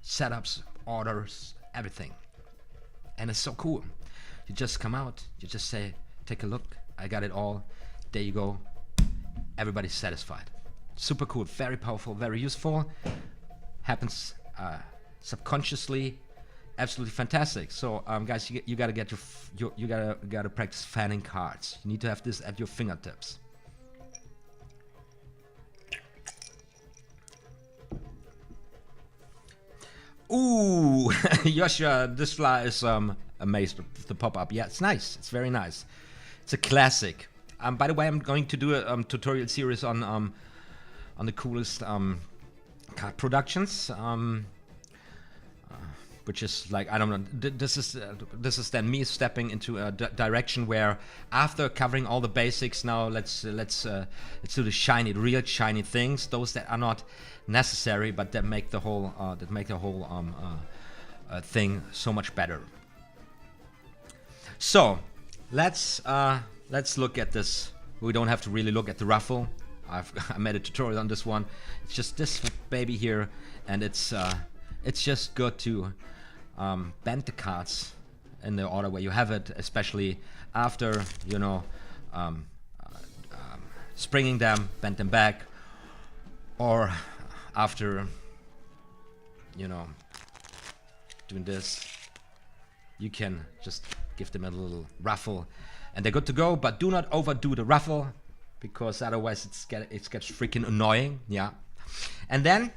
setups, orders, everything. And it's so cool. You just come out, you just say, take a look, I got it all. There you go. Everybody's satisfied. Super cool, very powerful, very useful. Happens subconsciously. Absolutely fantastic. So guys, you gotta get you gotta practice fanning cards. You need to have this at your fingertips. Ooh, Yosha, this fly is amazed with the pop-up. Yeah, it's nice. It's very nice. It's a classic. By the way, I'm going to do a tutorial series on the coolest card productions. Which is like, I don't know, this is then me stepping into a direction where after covering all the basics, now let's do the shiny, real shiny things, those that are not necessary but that make the whole thing so much better. So let's look at this. We don't have to really look at the Ruffle. I made a tutorial on this one. It's just this baby here, and it's just good to bend the cards in the order where you have it, especially after, you know, springing them, bend them back, or after, you know, doing this, you can just give them a little ruffle and they're good to go. But do not overdo the ruffle, because otherwise it gets freaking annoying. Yeah. And then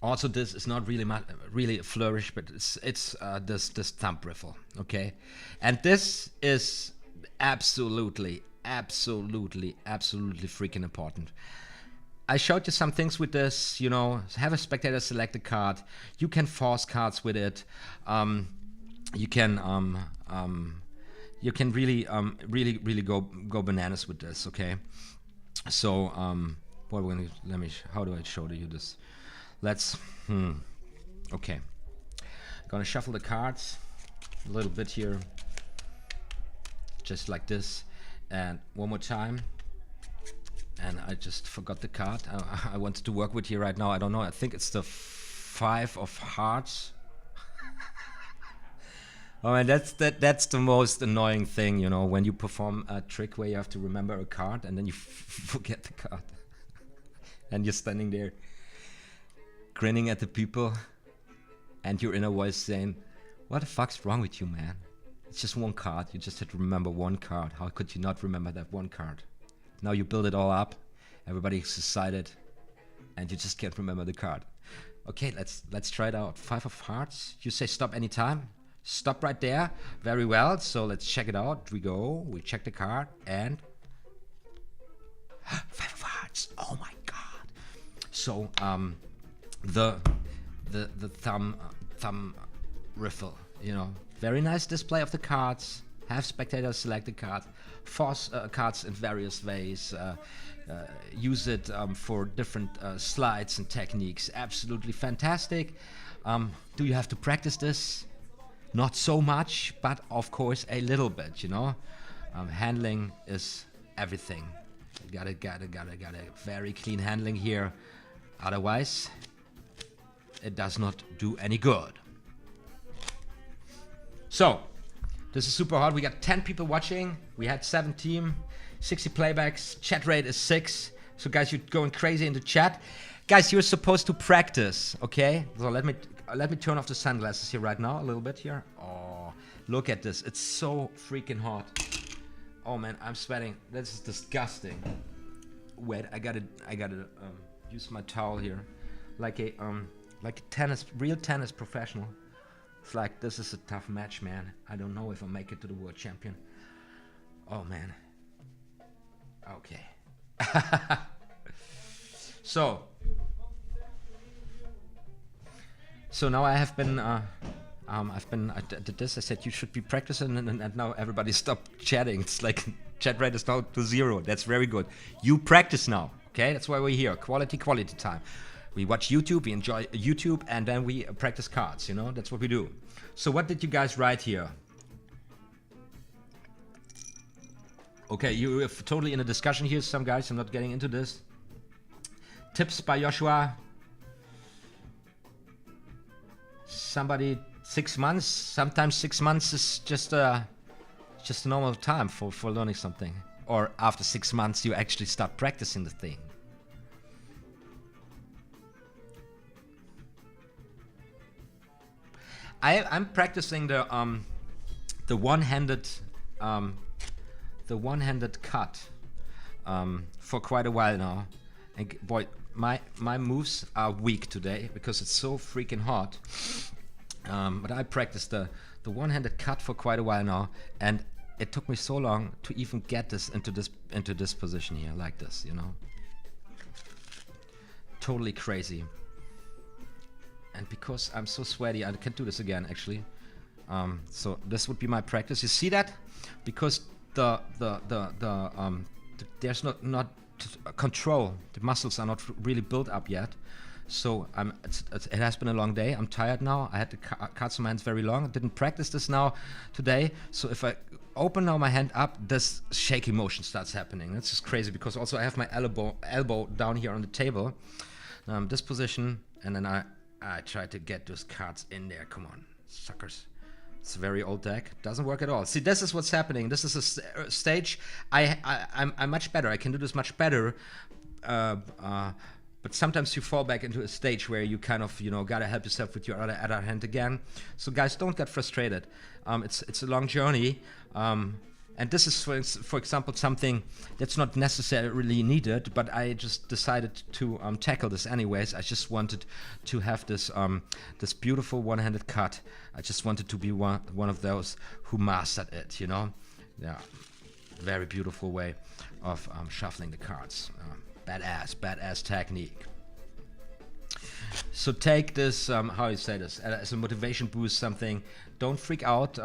also, this is not really a flourish, but it's this Thumb Riffle, okay? And this is absolutely freaking important. I showed you some things with this, you know, have a spectator select a card. You can force cards with it. You can really go bananas with this, okay? So how do I show you this? Let's, okay. Gonna shuffle the cards a little bit here, just like this, and one more time. And I just forgot the card I wanted to work with here right now. I don't know. I think it's the 5 of hearts. Oh man, that's the most annoying thing, you know, when you perform a trick where you have to remember a card and then you forget the card, and you're standing there grinning at the people, and your inner voice saying, what the fuck's wrong with you, man? It's just one card. You just had to remember one card. How could you not remember that one card? Now you build it all up, everybody's excited, and you just can't remember the card. Okay, let's try it out. 5 of hearts. You say stop anytime. Stop right there. Very well. So let's check it out. We go. We check the card, and 5 of hearts. Oh my god. So the Thumb Riffle, you know, very nice display of the cards, have spectators select the card, force cards in various ways, use it for different slides and techniques. Absolutely fantastic. Do you have to practice this? Not so much, but of course a little bit, you know. Handling is everything. You gotta very clean handling here. Otherwise, it does not do any good. So, this is super hot. We got 10 people watching. We had 17, 60 playbacks. Chat rate is 6. So guys, you're going crazy in the chat. Guys, you're supposed to practice, okay? So let me turn off the sunglasses here right now a little bit here. Oh, look at this. It's so freaking hot. Oh man, I'm sweating. This is disgusting. Wait, I gotta use my towel here, like a real tennis professional. It's like, this is a tough match, man. I don't know if I'll make it to the world champion. Oh man. Okay. So now I have been I did this. I said you should be practicing, and now everybody stopped chatting. It's like chat rate is now to 0. That's very good. You practice now, okay? That's why we're here. Quality time. We watch YouTube, we enjoy YouTube, and then we practice cards, you know? That's what we do. So what did you guys write here? Okay, you're totally in a discussion here, some guys. I'm not getting into this. Tips by Joshua. Somebody 6 months. Sometimes 6 months is just a normal time for learning something. Or after 6 months, you actually start practicing the thing. I'm practicing the one-handed cut for quite a while now, and boy, my moves are weak today because it's so freaking hot. But I practiced the one-handed cut for quite a while now, and it took me so long to even get this into this position here, like this, you know. Totally crazy. And because I'm so sweaty, I can't do this again, actually. So this would be my practice. You see that? Because there's not control. The muscles are not really built up yet. So it has been a long day. I'm tired now. I had the cards in my hands very long. I didn't practice this now today. So if I open now my hand up, this shaky motion starts happening. That's just crazy because also I have my elbow down here on the table. This position, and then I try to get those cards in there. Come on, suckers. It's a very old deck. Doesn't work at all. See, this is what's happening. This is a stage. I'm much better. I can do this much better. But sometimes you fall back into a stage where you kind of, you know, gotta help yourself with your other hand again. So guys, don't get frustrated. It's a long journey. And this is, for example, something that's not necessarily needed, but I just decided to tackle this anyways. I just wanted to have this this beautiful one-handed cut. I just wanted to be one of those who mastered it, you know? Yeah, very beautiful way of shuffling the cards. Badass technique. So take this, how you say this, as a motivation boost, something. Don't freak out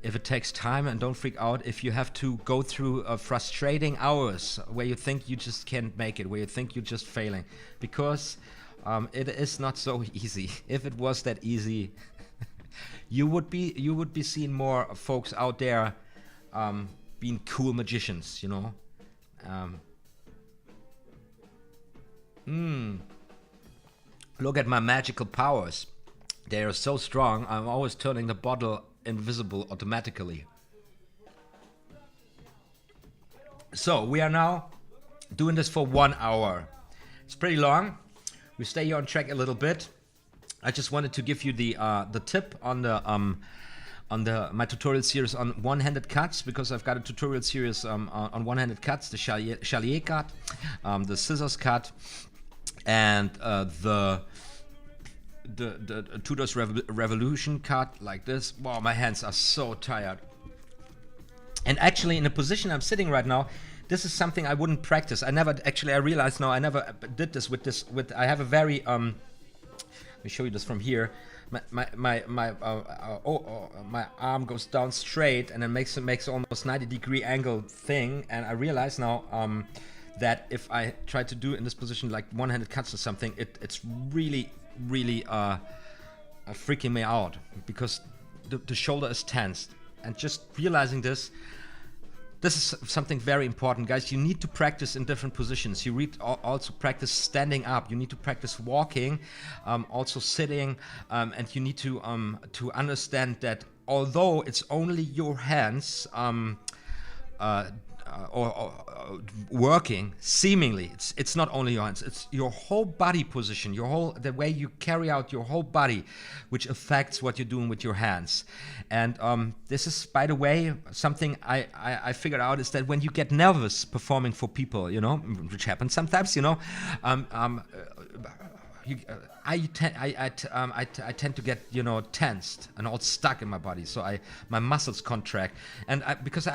if it takes time, and don't freak out if you have to go through frustrating hours where you think you just can't make it, where you think you're just failing, because it is not so easy. If it was that easy, you would be seeing more folks out there being cool magicians, you know. Look at my magical powers. They are so strong. I'm always turning the bottle invisible automatically. So we are now doing this for 1 hour. It's pretty long. We stay here on track a little bit. I just wanted to give you the tip on my tutorial series on one-handed cuts, because I've got a tutorial series on one-handed cuts, the Chalier cut, the scissors cut, and the Tudor's Revolution cut, like this. Wow, my hands are so tired. And actually, in the position I'm sitting right now, this is something I wouldn't practice. I realize now I never did this with I have a very, let me show you this from here. my arm goes down straight and it makes almost 90-degree angle thing, and I realize now that if I try to do in this position like one-handed cuts or something, it's really freaking me out because the shoulder is tensed. And just realizing this is something very important, guys. You need to practice in different positions. You also practice standing up. You need to practice walking, also sitting, and you need to understand that although it's only your hands or working, seemingly it's not only your hands, it's your whole body position, the way you carry out your whole body, which affects what you're doing with your hands. And this is, by the way, something I figured out, is that when you get nervous performing for people, you know, which happens sometimes, you know, I tend to get, you know, tensed and all stuck in my body, so my muscles contract, and because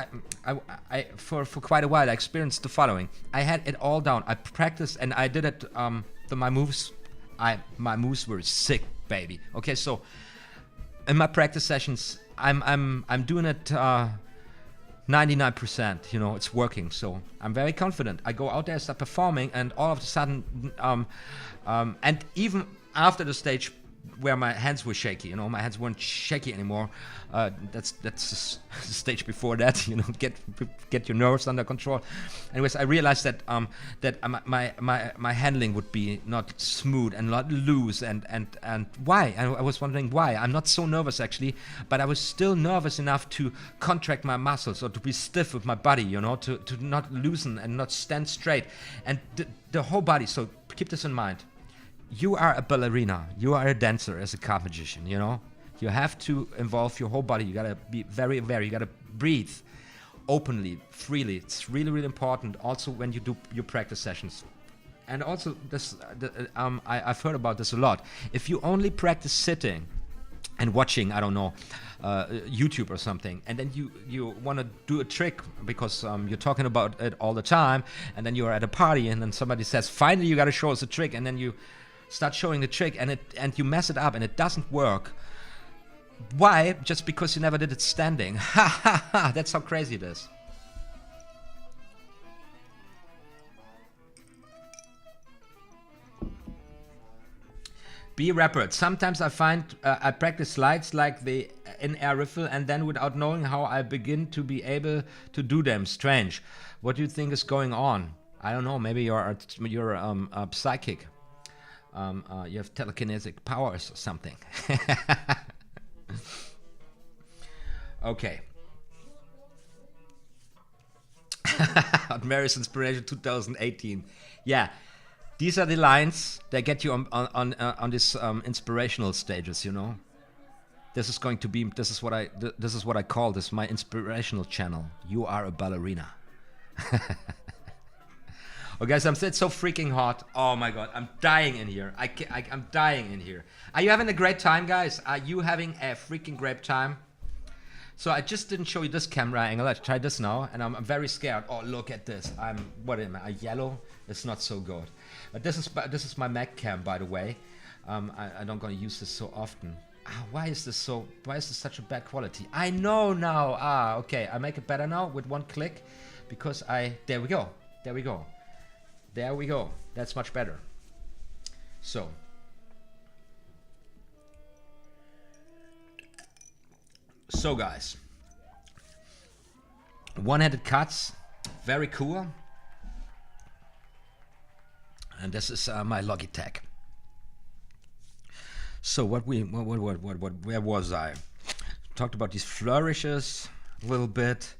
for quite a while I experienced the following. I had it all down. I practiced and I did it. My moves were sick, baby. Okay, so in my practice sessions, I'm doing it 99%. You know, it's working, so I'm very confident. I go out there, start performing, and all of a sudden, and even after the stage where my hands were shaky, you know, my hands weren't shaky anymore. That's the stage before that, you know, get your nerves under control. Anyways, I realized that my handling would be not smooth and not loose, and why? I was wondering why. I'm not so nervous actually, but I was still nervous enough to contract my muscles or to be stiff with my body, you know, to not loosen and not stand straight, and the whole body. So keep this in mind. You are a ballerina, you are a dancer as a card magician, you know? You have to involve your whole body. You gotta be very aware, you gotta breathe openly, freely. It's really, really important also when you do your practice sessions. And also, I've heard about this a lot. If you only practice sitting and watching, I don't know, YouTube or something, and then you want to do a trick because you're talking about it all the time, and then you're at a party and then somebody says, finally you gotta show us a trick, and then you start showing the trick and you mess it up and it doesn't work. Why? Just because you never did it standing. Ha ha ha, that's how crazy it is. Be rapid. Sometimes I find I practice slides like the in-air riffle, and then without knowing how I begin to be able to do them. Strange. What do you think is going on? I don't know. Maybe you're psychic. You have telekinetic powers or something. Okay. OTHMARIUS Inspiration 2018. Yeah. These are the lines that get you on this inspirational stages, you know. This is going to be, this is what I call this, my inspirational channel. You are a ballerina. Oh guys, it's so freaking hot. Oh my god, I'm dying in here. I'm dying in here. Are you having a great time, guys? Are you having a freaking great time? So I just didn't show you this camera angle. Let's try this now, and I'm very scared. Oh, look at this. What am I, a yellow? It's not so good. But this is my Mac cam, by the way. I don't gonna use this so often. Why is this such a bad quality? I know now. Okay, I make it better now with one click, because there we go. There we go. There we go. That's much better. So. So guys, one-handed cuts, very cool. And this is my Logitech. So where was I? Talked about these flourishes a little bit.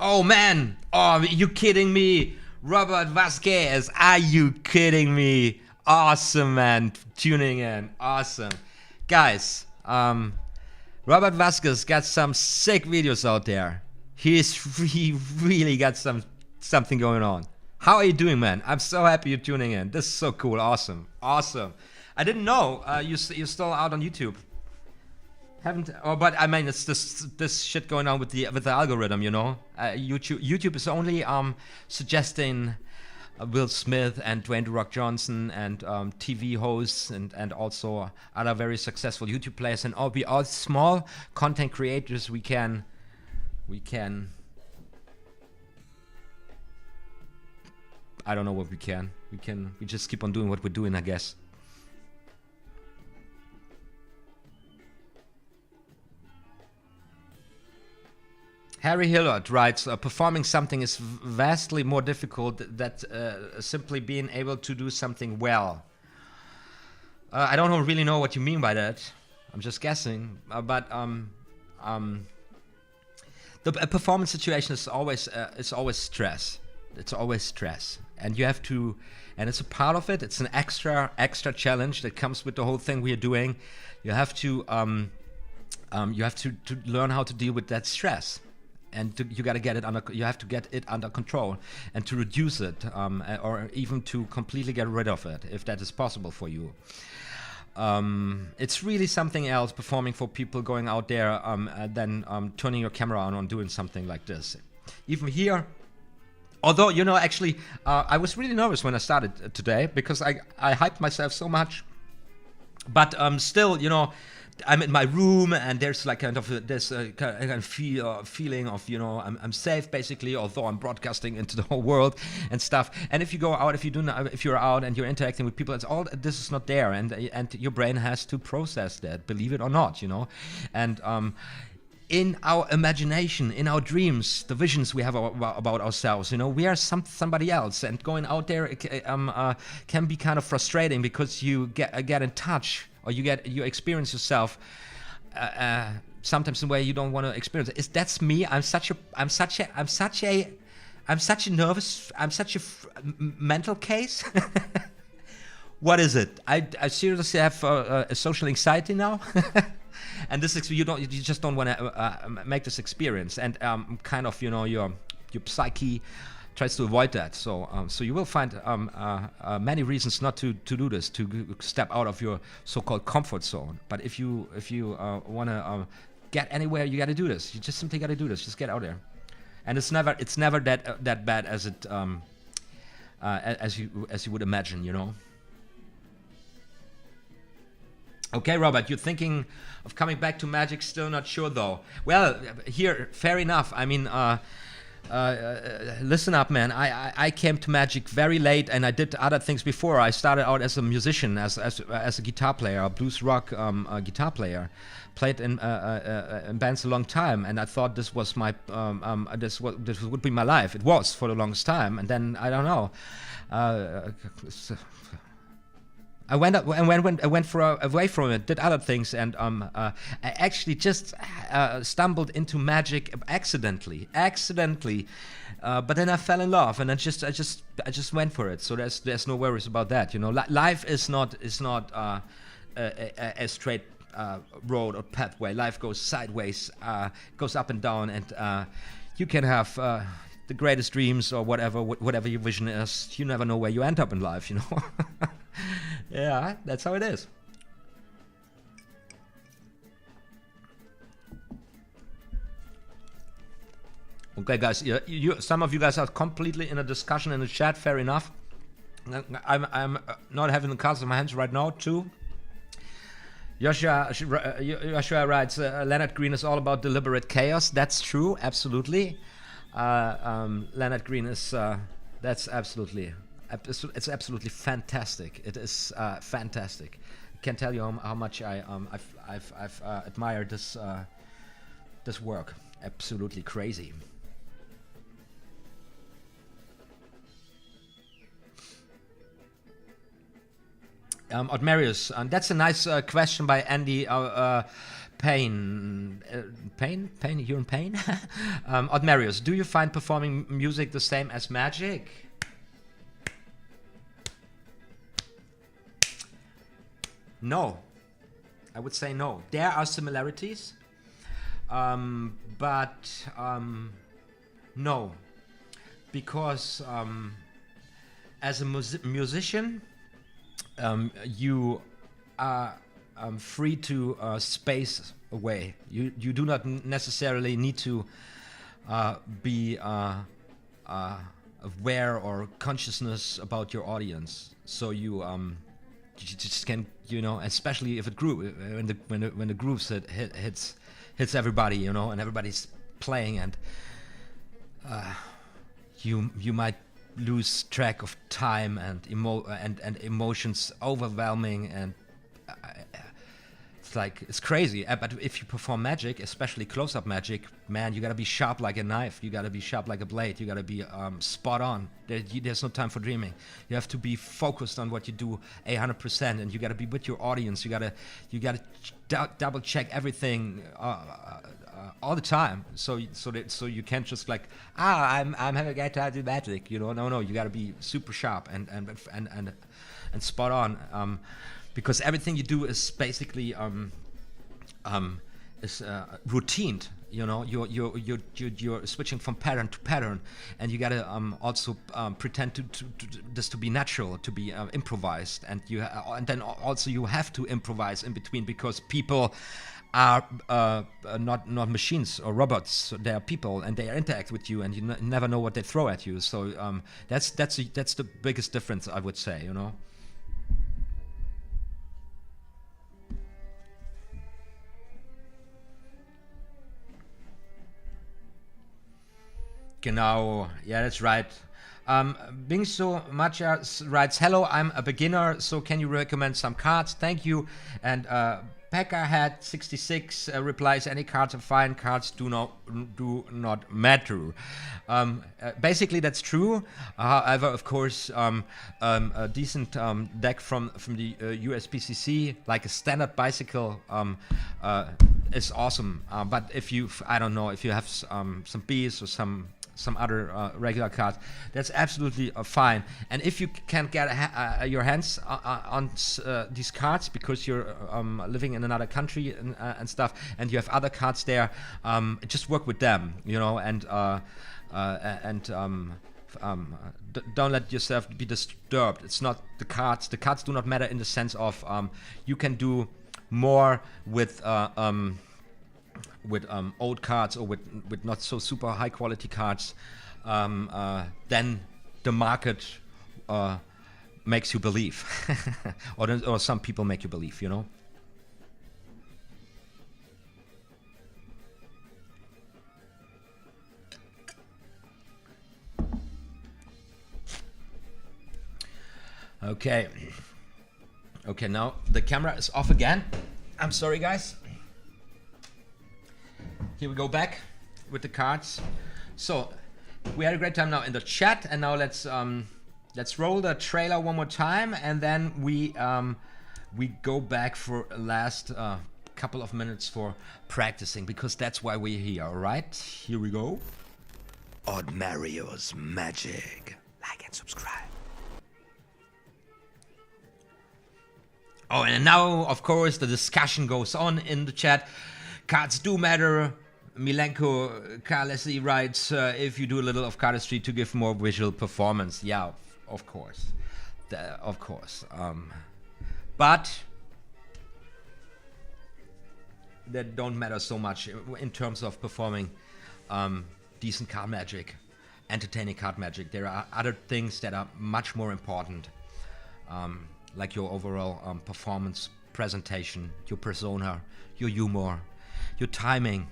Oh man! Oh, you kidding me? Robert Vasquez, are you kidding me? Awesome, man, tuning in, awesome. Guys, Robert Vasquez got some sick videos out there. He really got something going on. How are you doing, man? I'm so happy you're tuning in. This is so cool, awesome, awesome. I didn't know you're still out on YouTube. But I mean, it's this shit going on with the algorithm, you know. YouTube is only suggesting Will Smith and Dwayne "The Rock" Johnson and TV hosts and also other very successful YouTube players, and all we all small content creators. We can I don't know what we can. We just keep on doing what we're doing, I guess. Harry Hillard writes, performing something is vastly more difficult than simply being able to do something well. I don't really know what you mean by that. I'm just guessing. But the performance situation is always stress. It's always stress. And you have to, and it's a part of it. It's an extra challenge that comes with the whole thing we are doing. You have to learn how to deal with that stress. And you got to get it under. You have to get it under control, and to reduce it, or even to completely get rid of it, if that is possible for you. It's really something else performing for people, going out there, than turning your camera on and doing something like this. Even here, although actually, I was really nervous when I started today because I hyped myself so much, but still, I'm in my room and there's like kind of feeling of I'm safe basically, although I'm broadcasting into the whole world and stuff. And if you go out, if you're out and you're interacting with people, this is not there, and your brain has to process that, believe it or not, and in our imagination, in our dreams, the visions we have about ourselves, we are somebody else, and going out there can be kind of frustrating because you get in touch, or you experience yourself sometimes in a way you don't want to experience it. That's me. I'm such a mental case. What is it? I seriously have a social anxiety now. And this you just don't want to make this experience, and kind of your psyche tries to avoid that. So you will find many reasons not to do this, to step out of your so-called comfort zone. But if you want to get anywhere, you got to do this. You just simply got to do this. Just get out there, and it's never that bad as it as you would imagine. Okay, Robert, you're thinking of coming back to Magic, still not sure though. Well, here, fair enough. I mean, listen up, man. I came to Magic very late, and I did other things before. I started out as a musician, as a guitar player, a blues rock guitar player. Played in bands a long time, and I thought this was my this would be my life. It was for the longest time, and then I don't know. I went away from it, did other things, and I actually just stumbled into Magic accidentally. But then I fell in love, and I just went for it. So there's no worries about that. Life is not a straight road or pathway. Life goes sideways, goes up and down, and you can have the greatest dreams or whatever your vision is. You never know where you end up in life. Yeah, that's how it is. Okay, guys, some of you guys are completely in a discussion in the chat. Fair enough. I'm not having the cards in my hands right now, too. Joshua writes, Leonard Green is all about deliberate chaos. That's true, absolutely. Leonard Green is that's absolutely. It's absolutely fantastic. It is fantastic. I can't tell you how much I've admired this work. Absolutely crazy. OTHMARIUS, that's a nice question by Andy Payne. Payne? You're in pain? OTHMARIUS, do you find performing music the same as magic? No, I would say no. There are similarities, but no, because as a musician, you are free to space away. You do not necessarily need to be aware or consciousness about your audience, so you just can, you know, especially if it grew when the grooves hits everybody, you know, and everybody's playing, and you might lose track of time and emotions overwhelming, and it's like, it's crazy. But if you perform magic, especially close-up magic, man, you gotta be sharp like a knife, you gotta be sharp like a blade, you gotta be spot on. There's no time for dreaming. You have to be focused on what you do 100%, and you gotta be with your audience. You gotta double check everything all the time, so you can't just like, I'm having a great time doing magic, you know. No, you gotta be super sharp and spot on, because everything you do is basically routined. You know, you're switching from pattern to pattern, and you gotta also pretend to this to be natural, to be improvised, and then also you have to improvise in between, because people are not machines or robots. They are people, and they interact with you, and you never know what they throw at you. So that's the biggest difference, I would say. You know. Genau, yeah, that's right. Bingso Macha writes, hello, I'm a beginner, so can you recommend some cards? Thank you. And Pekka 66 replies, any cards are fine, cards do not matter. Basically, that's true. However, of course, a decent deck from the USPCC, like a standard bicycle, is awesome. But if I don't know, if you have some Bs or some other regular cards, that's absolutely fine. And if you can't get your hands on these cards because you're living in another country and stuff, and you have other cards there, just work with them, you know, and don't let yourself be disturbed. It's not the cards. The cards do not matter in the sense of you can do more with old cards or with not so super high quality cards, then the market makes you believe, or some people make you believe, you know. Okay, now the camera is off again. I'm sorry, guys. Here we go back with the cards. So we had a great time now in the chat, and now let's roll the trailer one more time, and then we go back for last couple of minutes for practicing, because that's why we're here. All right, here we go. OTHMARIUS Magic. Like and subscribe. Oh, and now, of course, the discussion goes on in the chat. Cards do matter. Milenko Kalesi writes, if you do a little of cardistry to give more visual performance. Yeah, of course. Of course. But that don't matter so much in terms of performing decent card magic, entertaining card magic. There are other things that are much more important. Like your overall performance, presentation, your persona, your humor, your timing,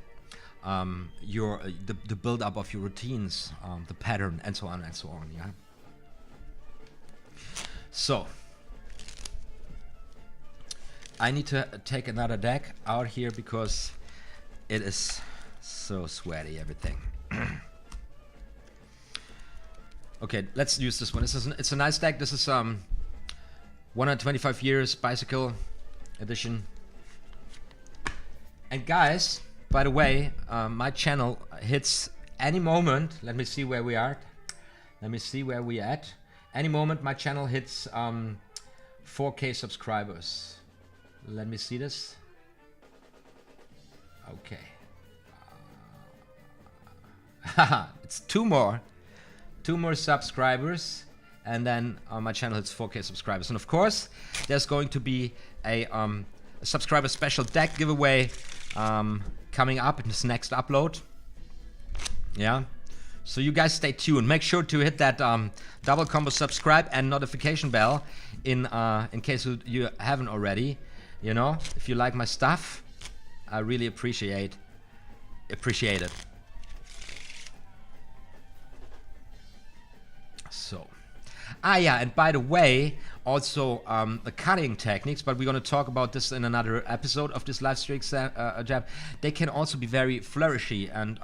the build-up of your routines, the pattern, and so on and so on. Yeah. So I need to take another deck out here because it is so sweaty, everything. Okay, let's use this one. It's a nice deck. This is 125 years bicycle edition. And guys, by the way, my channel hits any moment. Let me see where we are. Any moment my channel hits 4K subscribers. Let me see this. Okay. It's two more subscribers, and then my channel hits 4K subscribers. And of course, there's going to be a subscriber special deck giveaway coming up in this next upload. Yeah. So you guys stay tuned. Make sure to hit that double combo subscribe and notification bell in case you haven't already. You know, if you like my stuff, I really appreciate it. So, yeah, and by the way, also the cutting techniques, but we're going to talk about this in another episode of this live stream jam. They can also be very flourishy and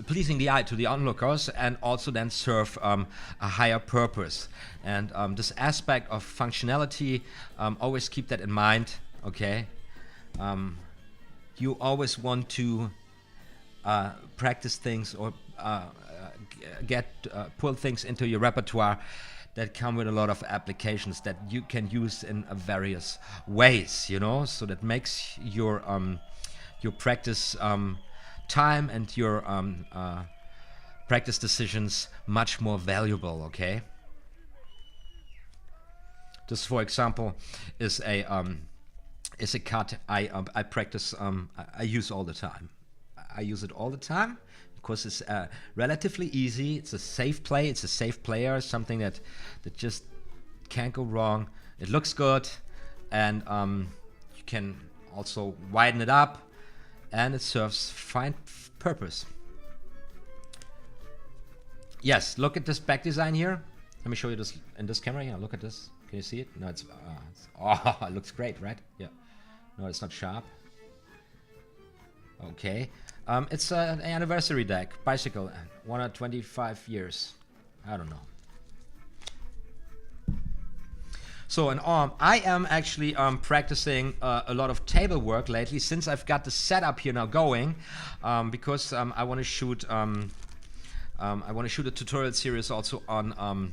pleasing the eye to the onlookers, and also then serve a higher purpose. And this aspect of functionality, always keep that in mind, okay? You always want to practice things or pull things into your repertoire that come with a lot of applications that you can use in various ways, you know, so that makes your practice time and your practice decisions much more valuable, okay? This, for example, is a card I practice, I use all the time. I use it all the time because it's relatively easy. It's a safe play. It's a safe player. Something that just can't go wrong. It looks good, and you can also widen it up, and it serves fine purpose. Yes, look at this back design here. Let me show you this in this camera. Yeah, look at this. Can you see it? No, it's oh, it looks great, right? Yeah. No, it's not sharp. Okay. It's an anniversary deck. Bicycle. 125 years. I don't know. So, and I am actually practicing a lot of table work lately, since I've got the setup here now going, because I want to shoot a tutorial series also on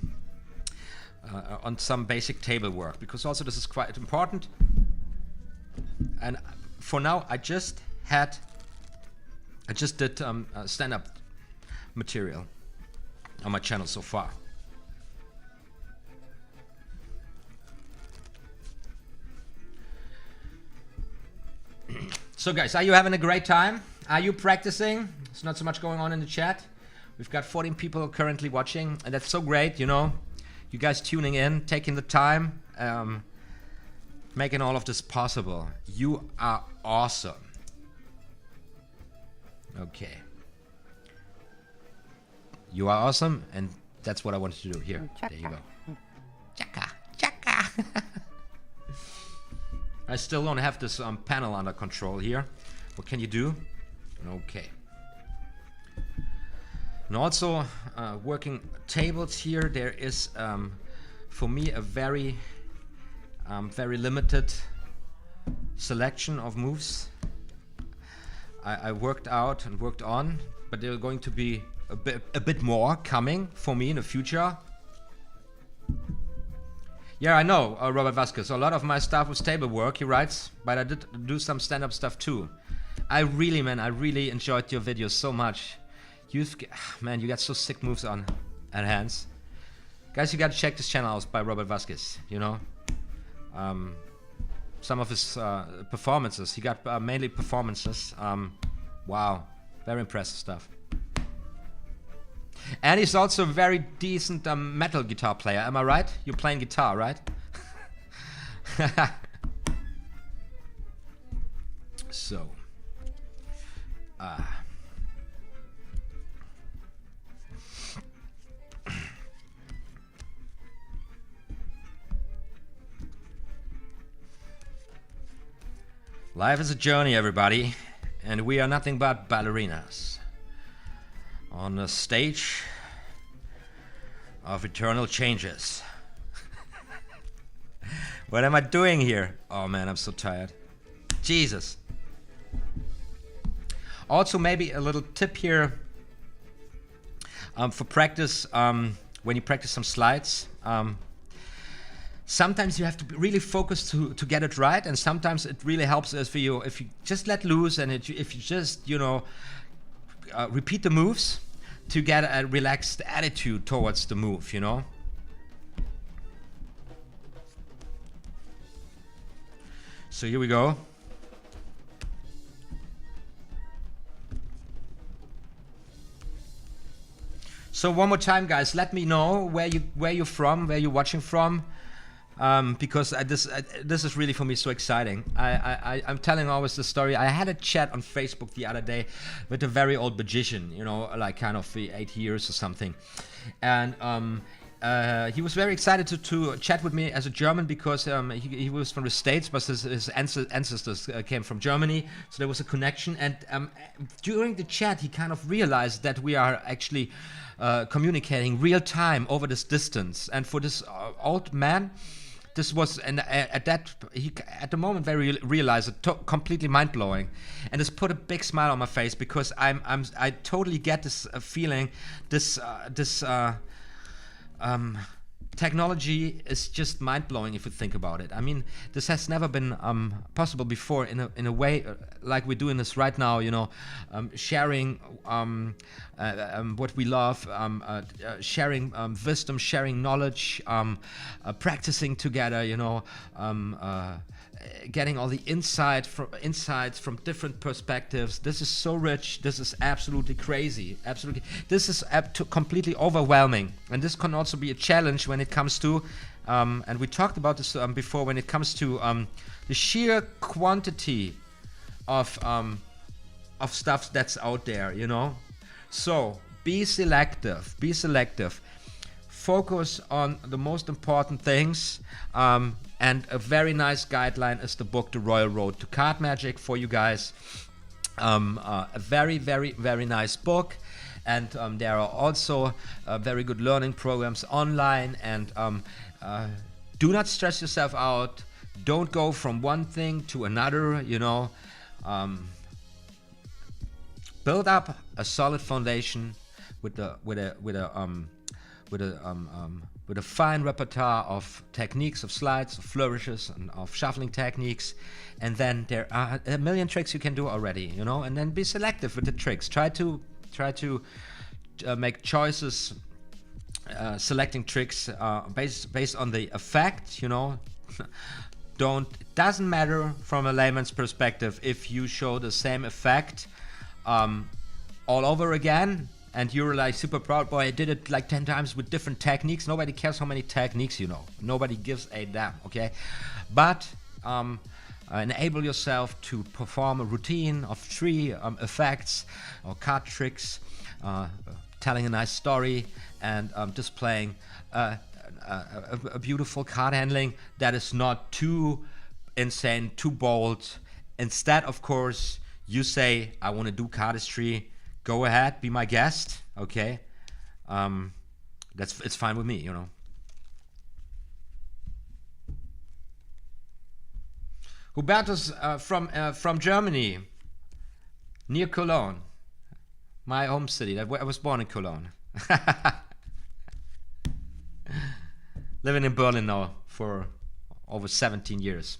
some basic table work, because also this is quite important. And for now, I just did stand-up material on my channel so far. So guys, are you having a great time? Are you practicing? There's not so much going on in the chat. We've got 14 people currently watching, and that's so great, you know. You guys tuning in, taking the time, making all of this possible. You are awesome. Okay. You are awesome, and that's what I wanted to do. Here, Chaka. There you go. Chaka, chaka. I still don't have this panel under control here. What can you do? Okay. And also, working tables here, there is, for me, a very limited selection of moves. I worked out and worked on, but there are going to be a bit more coming for me in the future. Yeah, I know, Robert Vasquez. A lot of my stuff was table work, he writes, but I did do some stand-up stuff too. I really enjoyed your videos so much. Man, you got so sick moves on hands. Guys, you gotta check this channel out by Robert Vasquez, you know. Some of his performances, he got mainly performances. Wow, very impressive stuff. And he's also a very decent metal guitar player, am I right? You're playing guitar, right? So, life is a journey, everybody, and we are nothing but ballerinas on the stage of eternal changes. What am I doing here? Oh man, I'm so tired. Jesus. Also, maybe a little tip here for practice, when you practice some slides. Sometimes you have to be really focused to get it right, and sometimes it really helps if you just let loose, and if you just, you know, repeat the moves to get a relaxed attitude towards the move, you know. So here we go. So one more time, guys, let me know where you're from, where you're watching from, because this is really for me so exciting. I'm telling always the story. I had a chat on Facebook the other day with a very old magician, you know, like kind of 8 years or something, and he was very excited to chat with me as a German, because he was from the States, but his ancestors came from Germany, so there was a connection. And during the chat, he kind of realized that we are actually communicating real time over this distance. And for this old man, this was, and at the moment, very realized it, completely mind blowing, and this put a big smile on my face, because I totally get this feeling, this technology is just mind-blowing if you think about it. I mean, this has never been possible before in a way like we're doing this right now, you know, sharing what we love, sharing wisdom, sharing knowledge, practicing together, you know, getting all the insights from different perspectives. This is so rich. This is absolutely crazy. Absolutely, this is completely overwhelming, and this can also be a challenge when it comes to, and we talked about this before, when it comes to the sheer quantity of stuff that's out there. You know, so be selective. Be selective. Focus on the most important things. And a very nice guideline is the book The Royal Road to Card Magic for you guys. A very, very, very nice book. And there are also very good learning programs online. And do not stress yourself out. Don't go from one thing to another, you know. Build up a solid foundation with a fine repertoire of techniques, of sleights, of flourishes, and of shuffling techniques. And then there are a million tricks you can do already, you know. And then be selective with the tricks. Try to make choices, selecting tricks based on the effect, you know. It doesn't matter from a layman's perspective if you show the same effect all over again, and you're like super proud, boy, I did it like 10 times with different techniques. Nobody cares how many techniques you know. Nobody gives a damn, okay? But enable yourself to perform a routine of 3 effects or card tricks, telling a nice story, and displaying a beautiful card handling that is not too insane, too bold. Instead, of course, you say, I want to do cardistry. Go ahead, be my guest, okay? It's fine with me, you know. Hubertus from Germany, near Cologne, my home city. I was born in Cologne. Living in Berlin now for over 17 years.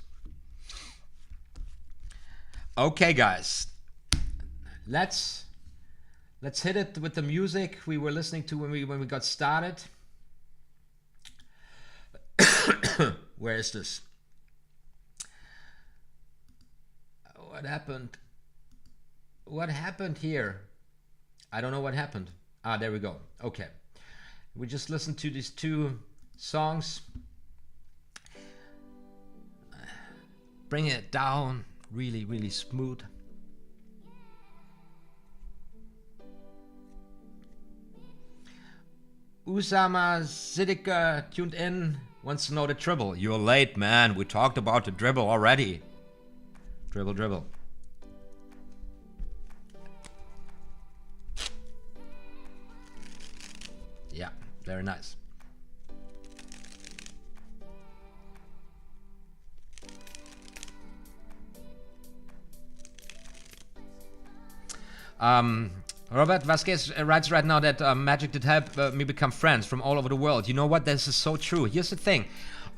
Okay, guys, let's hit it with the music we were listening to when we got started. Where is this? What happened? What happened here? I don't know what happened. Ah, there we go. Okay. We just listened to these 2 songs. Bring it down really, really smooth. Usama Siddiqa tuned in, wants to know the dribble. You're late, man. We talked about the dribble already. Dribble, dribble. Yeah, very nice. Robert Vasquez writes right now that magic did help me become friends from all over the world. You know what? This is so true. Here's the thing.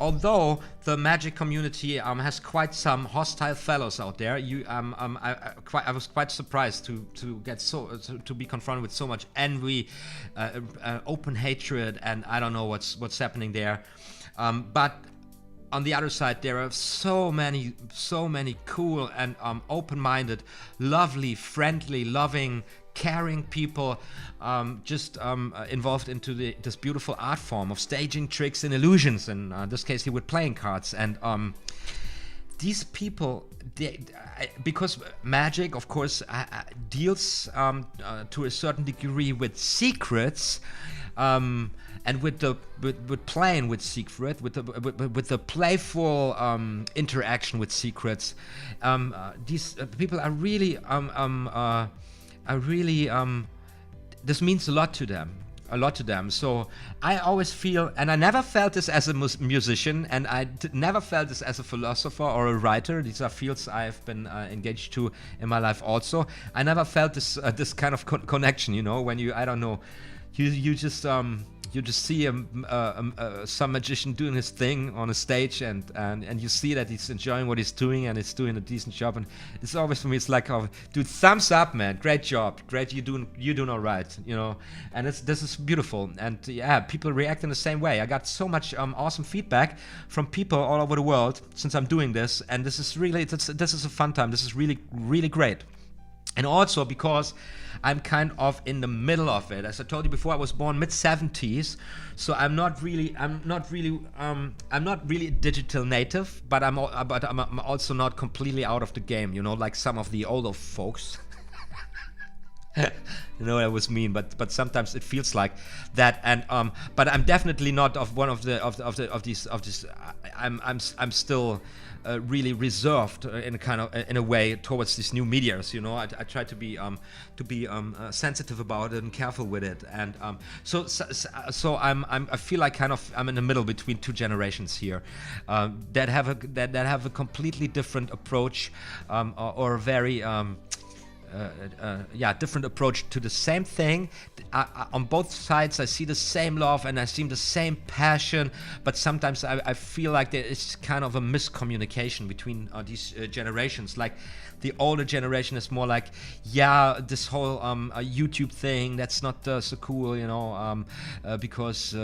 Although the magic community has quite some hostile fellows out there, I was quite surprised to get to be confronted with so much envy, open hatred, and I don't know what's happening there. But on the other side, there are so many cool and open-minded, lovely, friendly, loving, caring people, just involved into this beautiful art form of staging tricks and illusions. In this case, here with playing cards. And these people, because magic, of course, deals to a certain degree with secrets, and with playing with secret, with the playful interaction with secrets, these people are really this means a lot to them. So I always feel, and I never felt this as a musician, and I never felt this as a philosopher or a writer. These are fields I've been engaged to in my life also. I never felt this kind of connection, you know, when you, I don't know, you just see some magician doing his thing on a stage, and you see that he's enjoying what he's doing, and he's doing a decent job. And it's always, for me, it's like, oh, dude, thumbs up, man, great job, great, you're doing all right, you know. And this is beautiful, and yeah, people react in the same way. I got so much awesome feedback from people all over the world since I'm doing this, and this is really, this is a fun time. This is really, really great. And also because I'm kind of in the middle of it. As I told you before, I was born mid-70s, so I'm not really a digital native, but I'm also not completely out of the game, you know, like some of the older folks. You know, that was mean, but sometimes it feels like that. And but I'm definitely not of one of these. I'm still really reserved in a way towards these new medias. You know, I try to be sensitive about it and careful with it. And so I feel like I'm in the middle between two generations here that have a completely different approach, or a very different approach to the same thing. On both sides I see the same love and I see the same passion, but sometimes I feel like there is kind of a miscommunication between these generations. Like the older generation is more like, yeah, this whole YouTube thing, that's not so cool, you know, because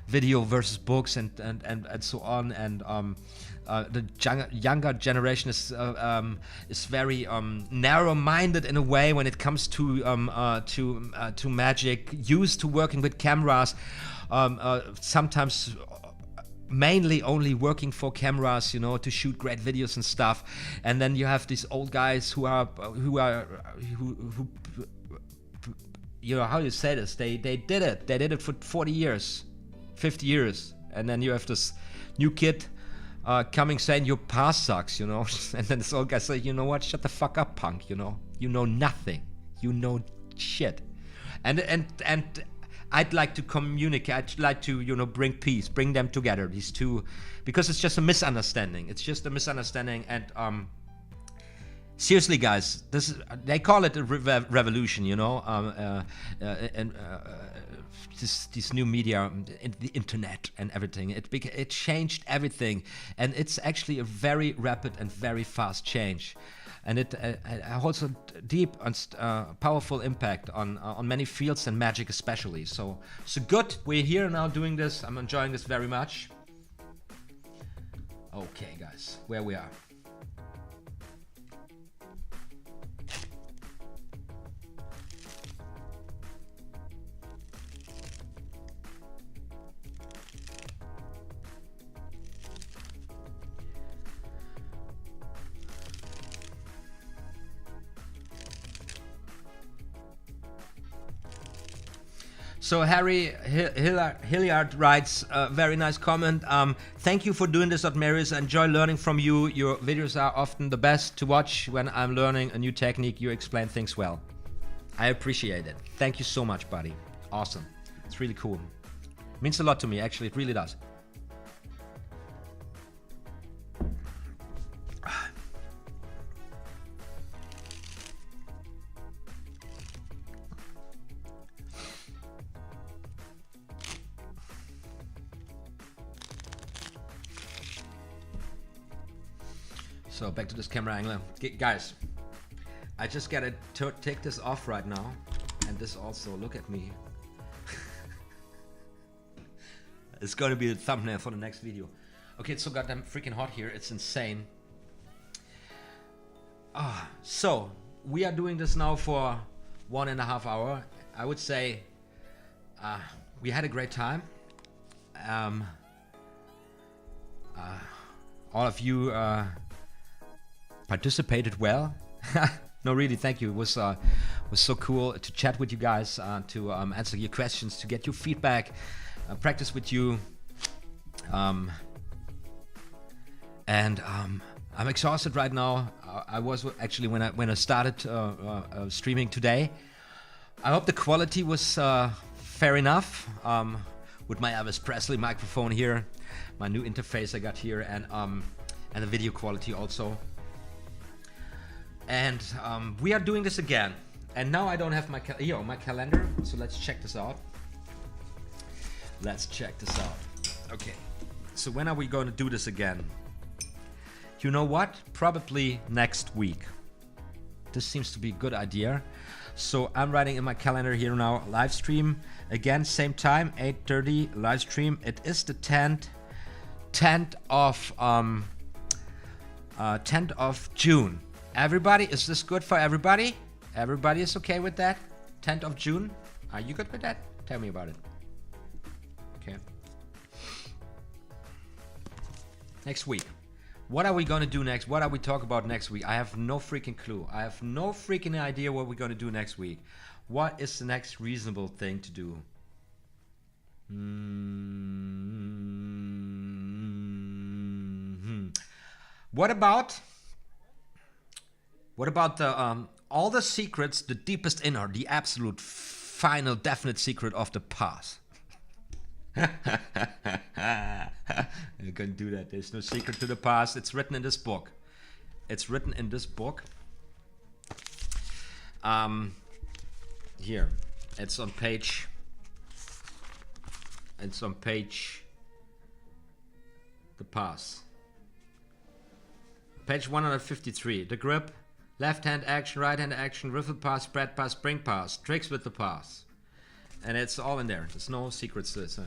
video versus books and so on. And the younger generation is very narrow-minded in a way when it comes to magic, used to working with cameras, sometimes mainly only working for cameras, you know, to shoot great videos and stuff. And then you have these old guys who you know, how you say this, they did it for 40 years, 50 years, and then you have this new kid coming saying your past sucks, you know. And then this old guy say, you know what, shut the fuck up, punk, you know nothing, you know shit. And I'd like to communicate, I'd like to, you know, bring peace, bring them together, these two, because it's just a misunderstanding. And seriously, guys, they call it a revolution, you know, this new media, the internet and everything. It changed everything, and it's actually a very rapid and very fast change, and it holds a deep and powerful impact on many fields and magic especially. So good, we're here now doing this. I'm enjoying this very much. Okay, guys, where we are. So Harry Hilliard writes a very nice comment. Thank you for doing this, OTHMARIUS. I enjoy learning from you. Your videos are often the best to watch when I'm learning a new technique. You explain things well. I appreciate it. Thank you so much, buddy. Awesome. It's really cool. It means a lot to me, actually. It really does. So back to this camera angle. Guys, I just gotta take this off right now. And this also, look at me. It's gonna be the thumbnail for the next video. Okay, it's so goddamn freaking hot here. It's insane. So we are doing this now for 1.5 hours. I would say we had a great time. All of you participated well. No, really, thank you. It was so cool to chat with you guys, to answer your questions, to get your feedback, practice with you. And I'm exhausted right now. I was actually when I started streaming today. I hope the quality was fair enough. With my Elvis Presley microphone here, my new interface I got here, and the video quality also. And we are doing this again. And now I don't have my calendar, so let's check this out. Let's check this out. Okay, so when are we going to do this again? You know what? Probably next week. This seems to be a good idea. So I'm writing in my calendar here now, live stream again, same time, 8:30 live stream. It is the 10th of June. Everybody, is this good for everybody? Everybody is okay with that? 10th of June? Are you good with that? Tell me about it. Okay. Next week. What are we going to do next? What are we talk about next week? I have no freaking clue. I have no freaking idea what we're going to do next week. What is the next reasonable thing to do? What about the all the secrets, the deepest inner, the absolute final definite secret of the past? You can do that. There's no secret to the past. It's written in this book. It's written in this book. Here. It's on page. It's on page. The past. Page 153. The grip. Left hand action, right hand action, riffle pass, spread pass, spring pass. Tricks with the pass. And it's all in there. There's no secrets to this.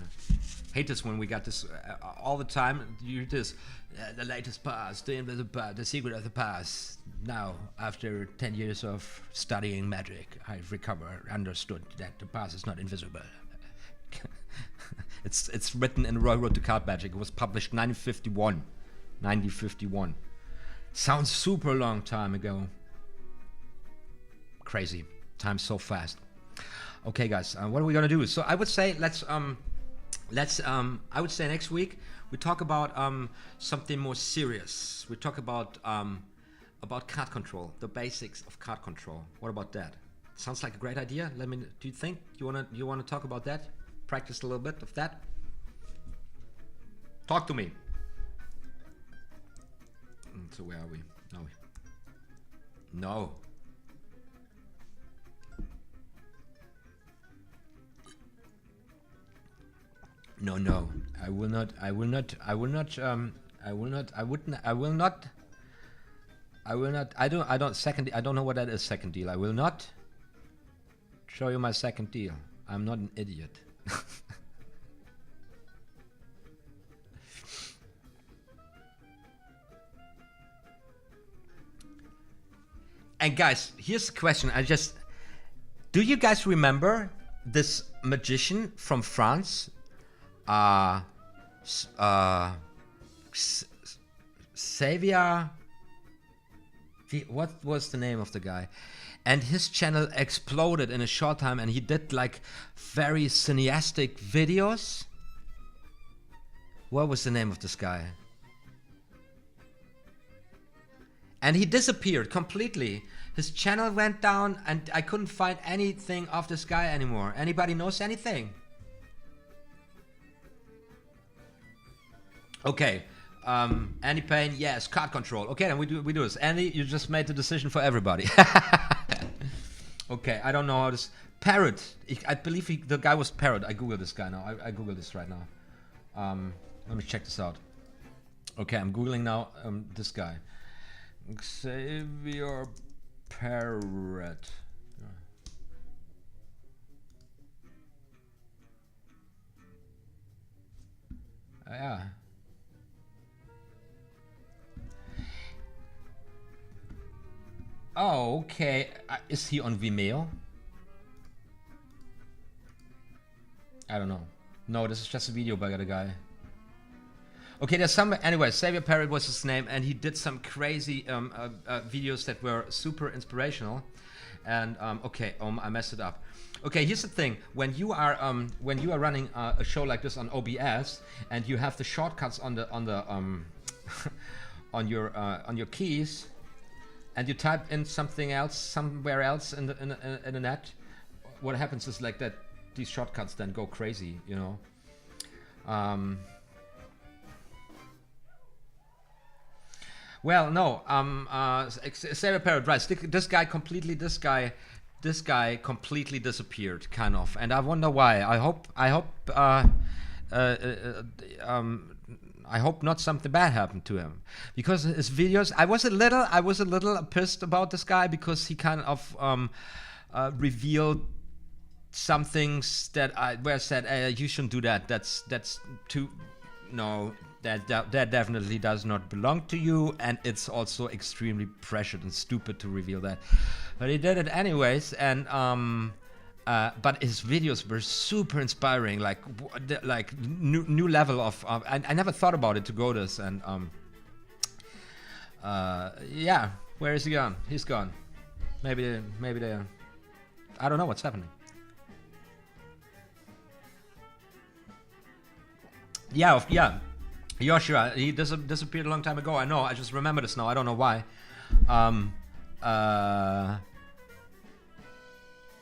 Hate this when we got this all the time. You this the latest pass, the secret of the pass. Now, after 10 years of studying magic, I've understood that the pass is not invisible. It's written in Roy Wrote to Card Magic. It was published 1951. 1951. Sounds super long time ago. Crazy. Time's so fast. Okay, guys, what are we gonna do? So I would say I would say next week we talk about something more serious. We talk about card control, the basics of card control. What about that? Sounds like a great idea. Do you think you wanna talk about that? Practice a little bit of that. Talk to me. So where are we? No. No. I will not. I don't know what that is, second deal. I will not show you my second deal. I'm not an idiot. And guys, here's the question. Do you guys remember this magician from France? Xavier. What was the name of the guy? And his channel exploded in a short time, and he did like very cineastic videos. What was the name of this guy? And he disappeared completely. His channel went down, and I couldn't find anything of this guy anymore. Anybody knows anything? Okay. Andy Payne, yes. Card control. Okay, then we do this. Andy, you just made the decision for everybody. Okay, I don't know how this. Parrot. I believe the guy was Parrot. I googled this guy now. I googled this right now. Let me check this out. Okay, I'm googling now. This guy. Xavier Parrot. Yeah. Oh, okay. Is he on Vimeo? I don't know. No, this is just a video by the guy. Okay, there's some. Anyway, Xavier Parrott was his name, and he did some crazy videos that were super inspirational. And okay, I messed it up. Okay, here's the thing: when you are running a show like this on OBS, and you have the shortcuts on the on your keys, and you type in something else somewhere else in the net, what happens is like that. These shortcuts then go crazy, you know. Well, no. Sarah Parrott, right? This guy completely disappeared, kind of, and I wonder why. I hope not something bad happened to him, because his videos. I was a little pissed about this guy because he kind of revealed some things that were said, you shouldn't do that. That's too. No, that definitely does not belong to you, and it's also extremely pressured and stupid to reveal that. But he did it anyways, and but his videos were super inspiring, like new level of. I never thought about it to go this, and yeah, where is he gone? He's gone. Maybe they. I don't know what's happening. Yeah, Yoshua, he disappeared a long time ago. I know, I just remember this now. I don't know why.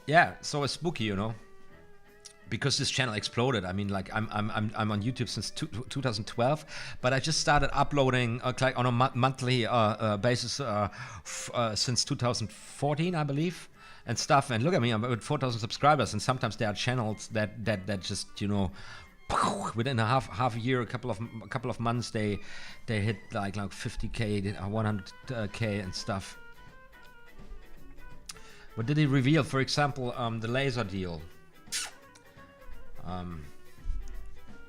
Yeah, so it's spooky, you know, because this channel exploded. I mean, like I'm on YouTube since 2012, but I just started uploading like on a monthly basis since 2014, I believe, and stuff. And look at me, I'm with 4,000 subscribers, and sometimes there are channels that just, you know, within a half a year, a couple of months, they hit like 50K, 100K and stuff. What did he reveal? For example, the laser deal,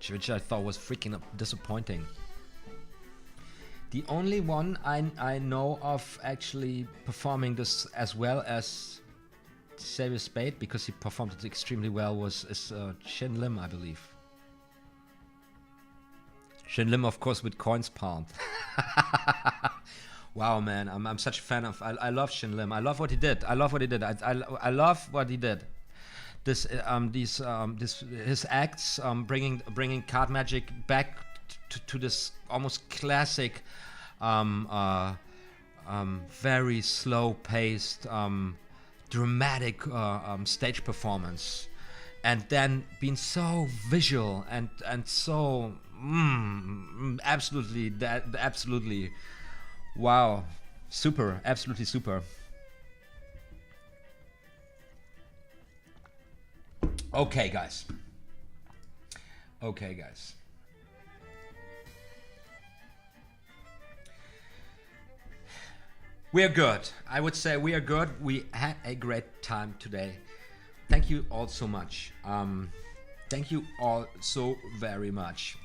which I thought was freaking disappointing. The only one I know of actually performing this as well as Xavier Spade, because he performed it extremely well, is Shin Lim, I believe. Shin Lim, of course, with coins palmed. Wow, man, I'm such a fan of. I love Shin Lim. I love what he did. I love what he did. I love what he did. His acts, bringing card magic back to this almost classic, very slow-paced, dramatic stage performance, and then being so visual and so. Absolutely, wow, super, absolutely super. Okay, guys. We're good. I would say we are good. We had a great time today. Thank you all so much. Thank you all so very much.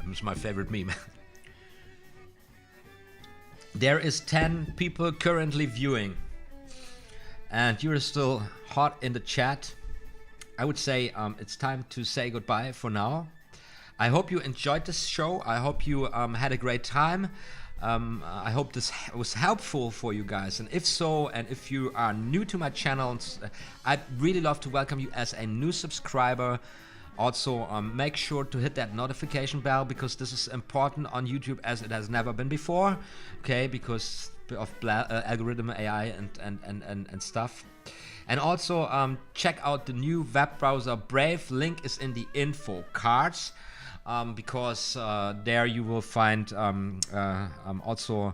That's my favorite meme. There is 10 people currently viewing, and you're still hot in the chat. I would say it's time to say goodbye for now. I hope you enjoyed this show. I hope you had a great time. I hope this was helpful for you guys, and if so, and if you are new to my channel, I'd really love to welcome you as a new subscriber. Also, make sure to hit that notification bell, because this is important on YouTube as it has never been before, okay, because of algorithm, AI and stuff. And also check out the new web browser Brave. Link is in the info cards. Because there you will find also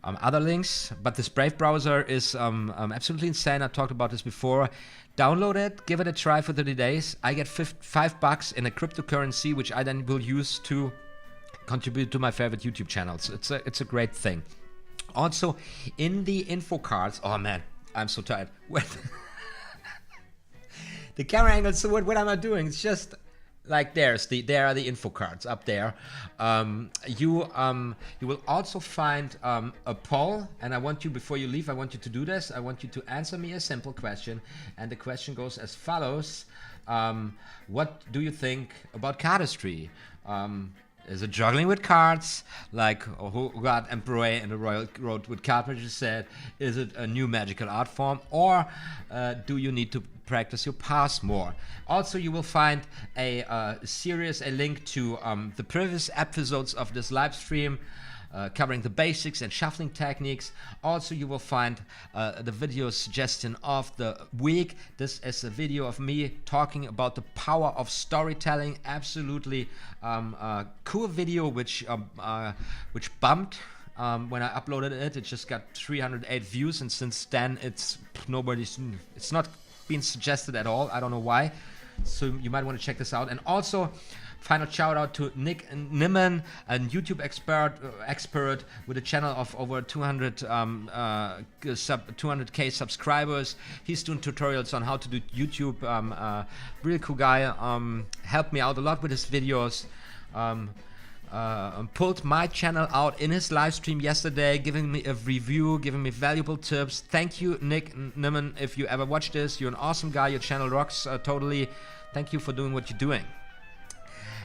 other links. But this Brave browser is absolutely insane. I talked about this before. Download it, give it a try for 30 days. I get $5 in a cryptocurrency, which I then will use to contribute to my favorite YouTube channels. It's a great thing. Also, in the info cards, oh man, I'm so tired. The camera angle, so what am I doing? It's just like there are the info cards up there. You will also find a poll, and I want you, before you leave, I want you to do this. I want you to answer me a simple question, and the question goes as follows: what do you think about cardistry? Is it juggling with cards, like Hogarth and Bray and the Royal Road with Cartridges said? Is it a new magical art form, or do you need to practice your pass more? Also, you will find a link to the previous episodes of this live stream, covering the basics and shuffling techniques. Also, you will find the video suggestion of the week. This is a video of me talking about the power of storytelling. Absolutely cool video, which bumped when I uploaded it. It just got 308 views, and since then it's not been suggested at all. I don't know why. So you might want to check this out. And also, final shout out to Nick Nimmen, a YouTube expert with a channel of over 200k subscribers. He's doing tutorials on how to do YouTube. Really cool guy. Helped me out a lot with his videos. Pulled my channel out in his live stream yesterday, giving me a review, giving me valuable tips. Thank you, Nick Nimmen. If you ever watch this, you're an awesome guy. Your channel rocks totally. Thank you for doing what you're doing.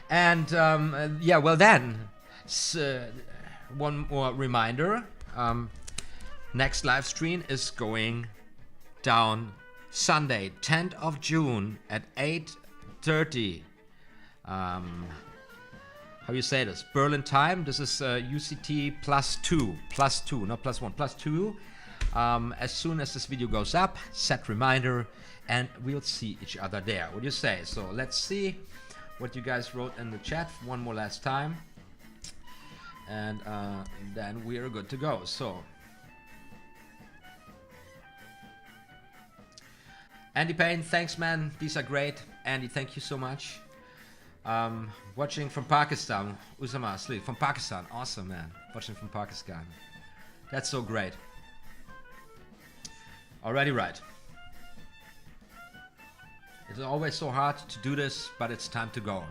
And yeah, well then, one more reminder. Next live stream is going down Sunday, 10th of June at 8:30. How you say this? Berlin time. This is UCT +2, not +1, +2. As soon as this video goes up, set reminder, and we'll see each other there. What do you say? So let's see what you guys wrote in the chat one more last time, and then we are good to go. So Andy Payne, thanks man, these are great. Andy, thank you so much. Watching from Pakistan, Usama Sleep from Pakistan, awesome man, watching from Pakistan, that's so great. Already right. It's always so hard to do this, but it's time to go.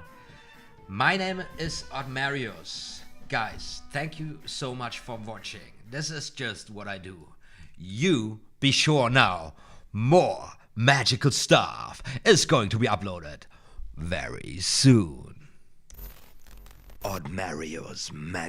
My name is OTHMARIUS. Guys, thank you so much for watching. This is just what I do. You be sure now, more magical stuff is going to be uploaded very soon. OTHMARIUS Magic.